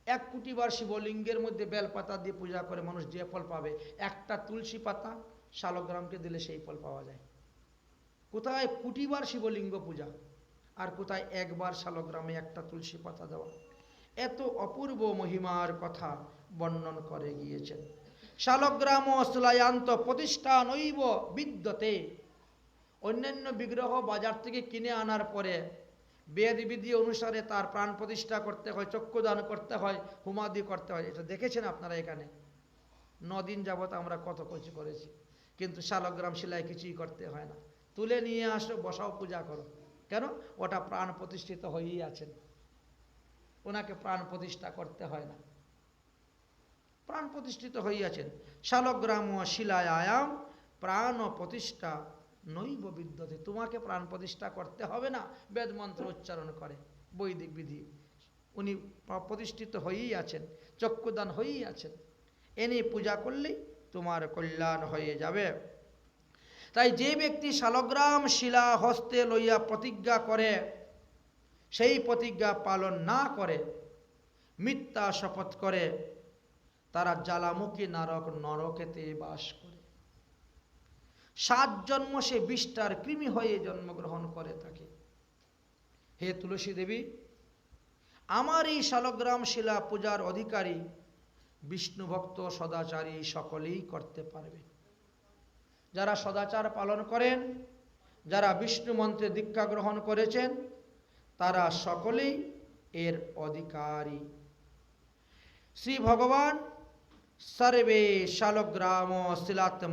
1 কোটি বার শিবলিঙ্গের মধ্যে বেলপাতা দিয়ে পূজা করে মানুষ যে ফল পাবে, একটা তুলসী পাতা শালগ্রামকে দিলে সেই ফল পাওয়া যায়। কোথায় কোটিবার শিবলিঙ্গ পূজা, আর কোথায় একবার শালগ্রামে একটা তুলসী পাতা দেওয়া। এত অপূর্ব মহিমার কথা বর্ণন করে গিয়েছেন। শালগ্রাম শিলায়ান্ত প্রতিষ্ঠা নৈব বিদ্যতে। অন্যান্য বিগ্রহ বাজার থেকে কিনে আনার পরে বেদ বিধি অনুসারে তার প্রাণ প্রতিষ্ঠা করতে হয়, চক্ষুদান করতে হয়, হুমাদি করতে হয়। এটা দেখেছেন আপনারা এখানে 9 দিন যাবত আমরা কত কিছু করেছি, কিন্তু শালগ্রাম শিলায় কিছুই করতে হয় না। তুলে নিয়ে আসো, বসাও, পূজা করো। কেন? ওটা প্রাণ প্রতিষ্ঠিত হয়েই আছেন, ওনাকে প্রাণ প্রতিষ্ঠা করতে হয় না, প্রাণ প্রতিষ্ঠিত হয়ে আছেন। শালগ্রাম শিলায়াম প্রাণ প্রতিষ্ঠা নৈব বিদ্যতে। তোমাকে প্রাণ প্রতিষ্ঠা করতে হবে না, বেদ মন্ত্র উচ্চারণ করে, বৈদিক বিধি, উনি প্রতিষ্ঠিত হয়েই আছেন, চক্ষুদান হয়েই আছেন। এনে পূজা করলেই তোমার কল্যাণ হয়ে যাবে। তাই যে ব্যক্তি শালগ্রাম শিলা হস্তে লইয়া প্রতিজ্ঞা করে, সেই প্রতিজ্ঞা পালন না করে, মিথ্যা শপথ করে, তারা জ্বালামুখী নরকেতে বাস করে। 7 জন্ম সে বিষ্ঠার কৃমি হয়ে জন্মগ্রহণ করে থাকে। হে তুলসী দেবী, আমার এই শালগ্রাম শিলা পূজার অধিকারী বিষ্ণু ভক্ত সদাচারী সকলেই করতে পারবে। যারা সদাচার পালন করেন, যারা বিষ্ণু মন্ত্রে দীক্ষা গ্রহণ করেছেন তারা সকলেই এর অধিকারী। শ্রী ভগবান সর্বে শালগ্রাম শিলাত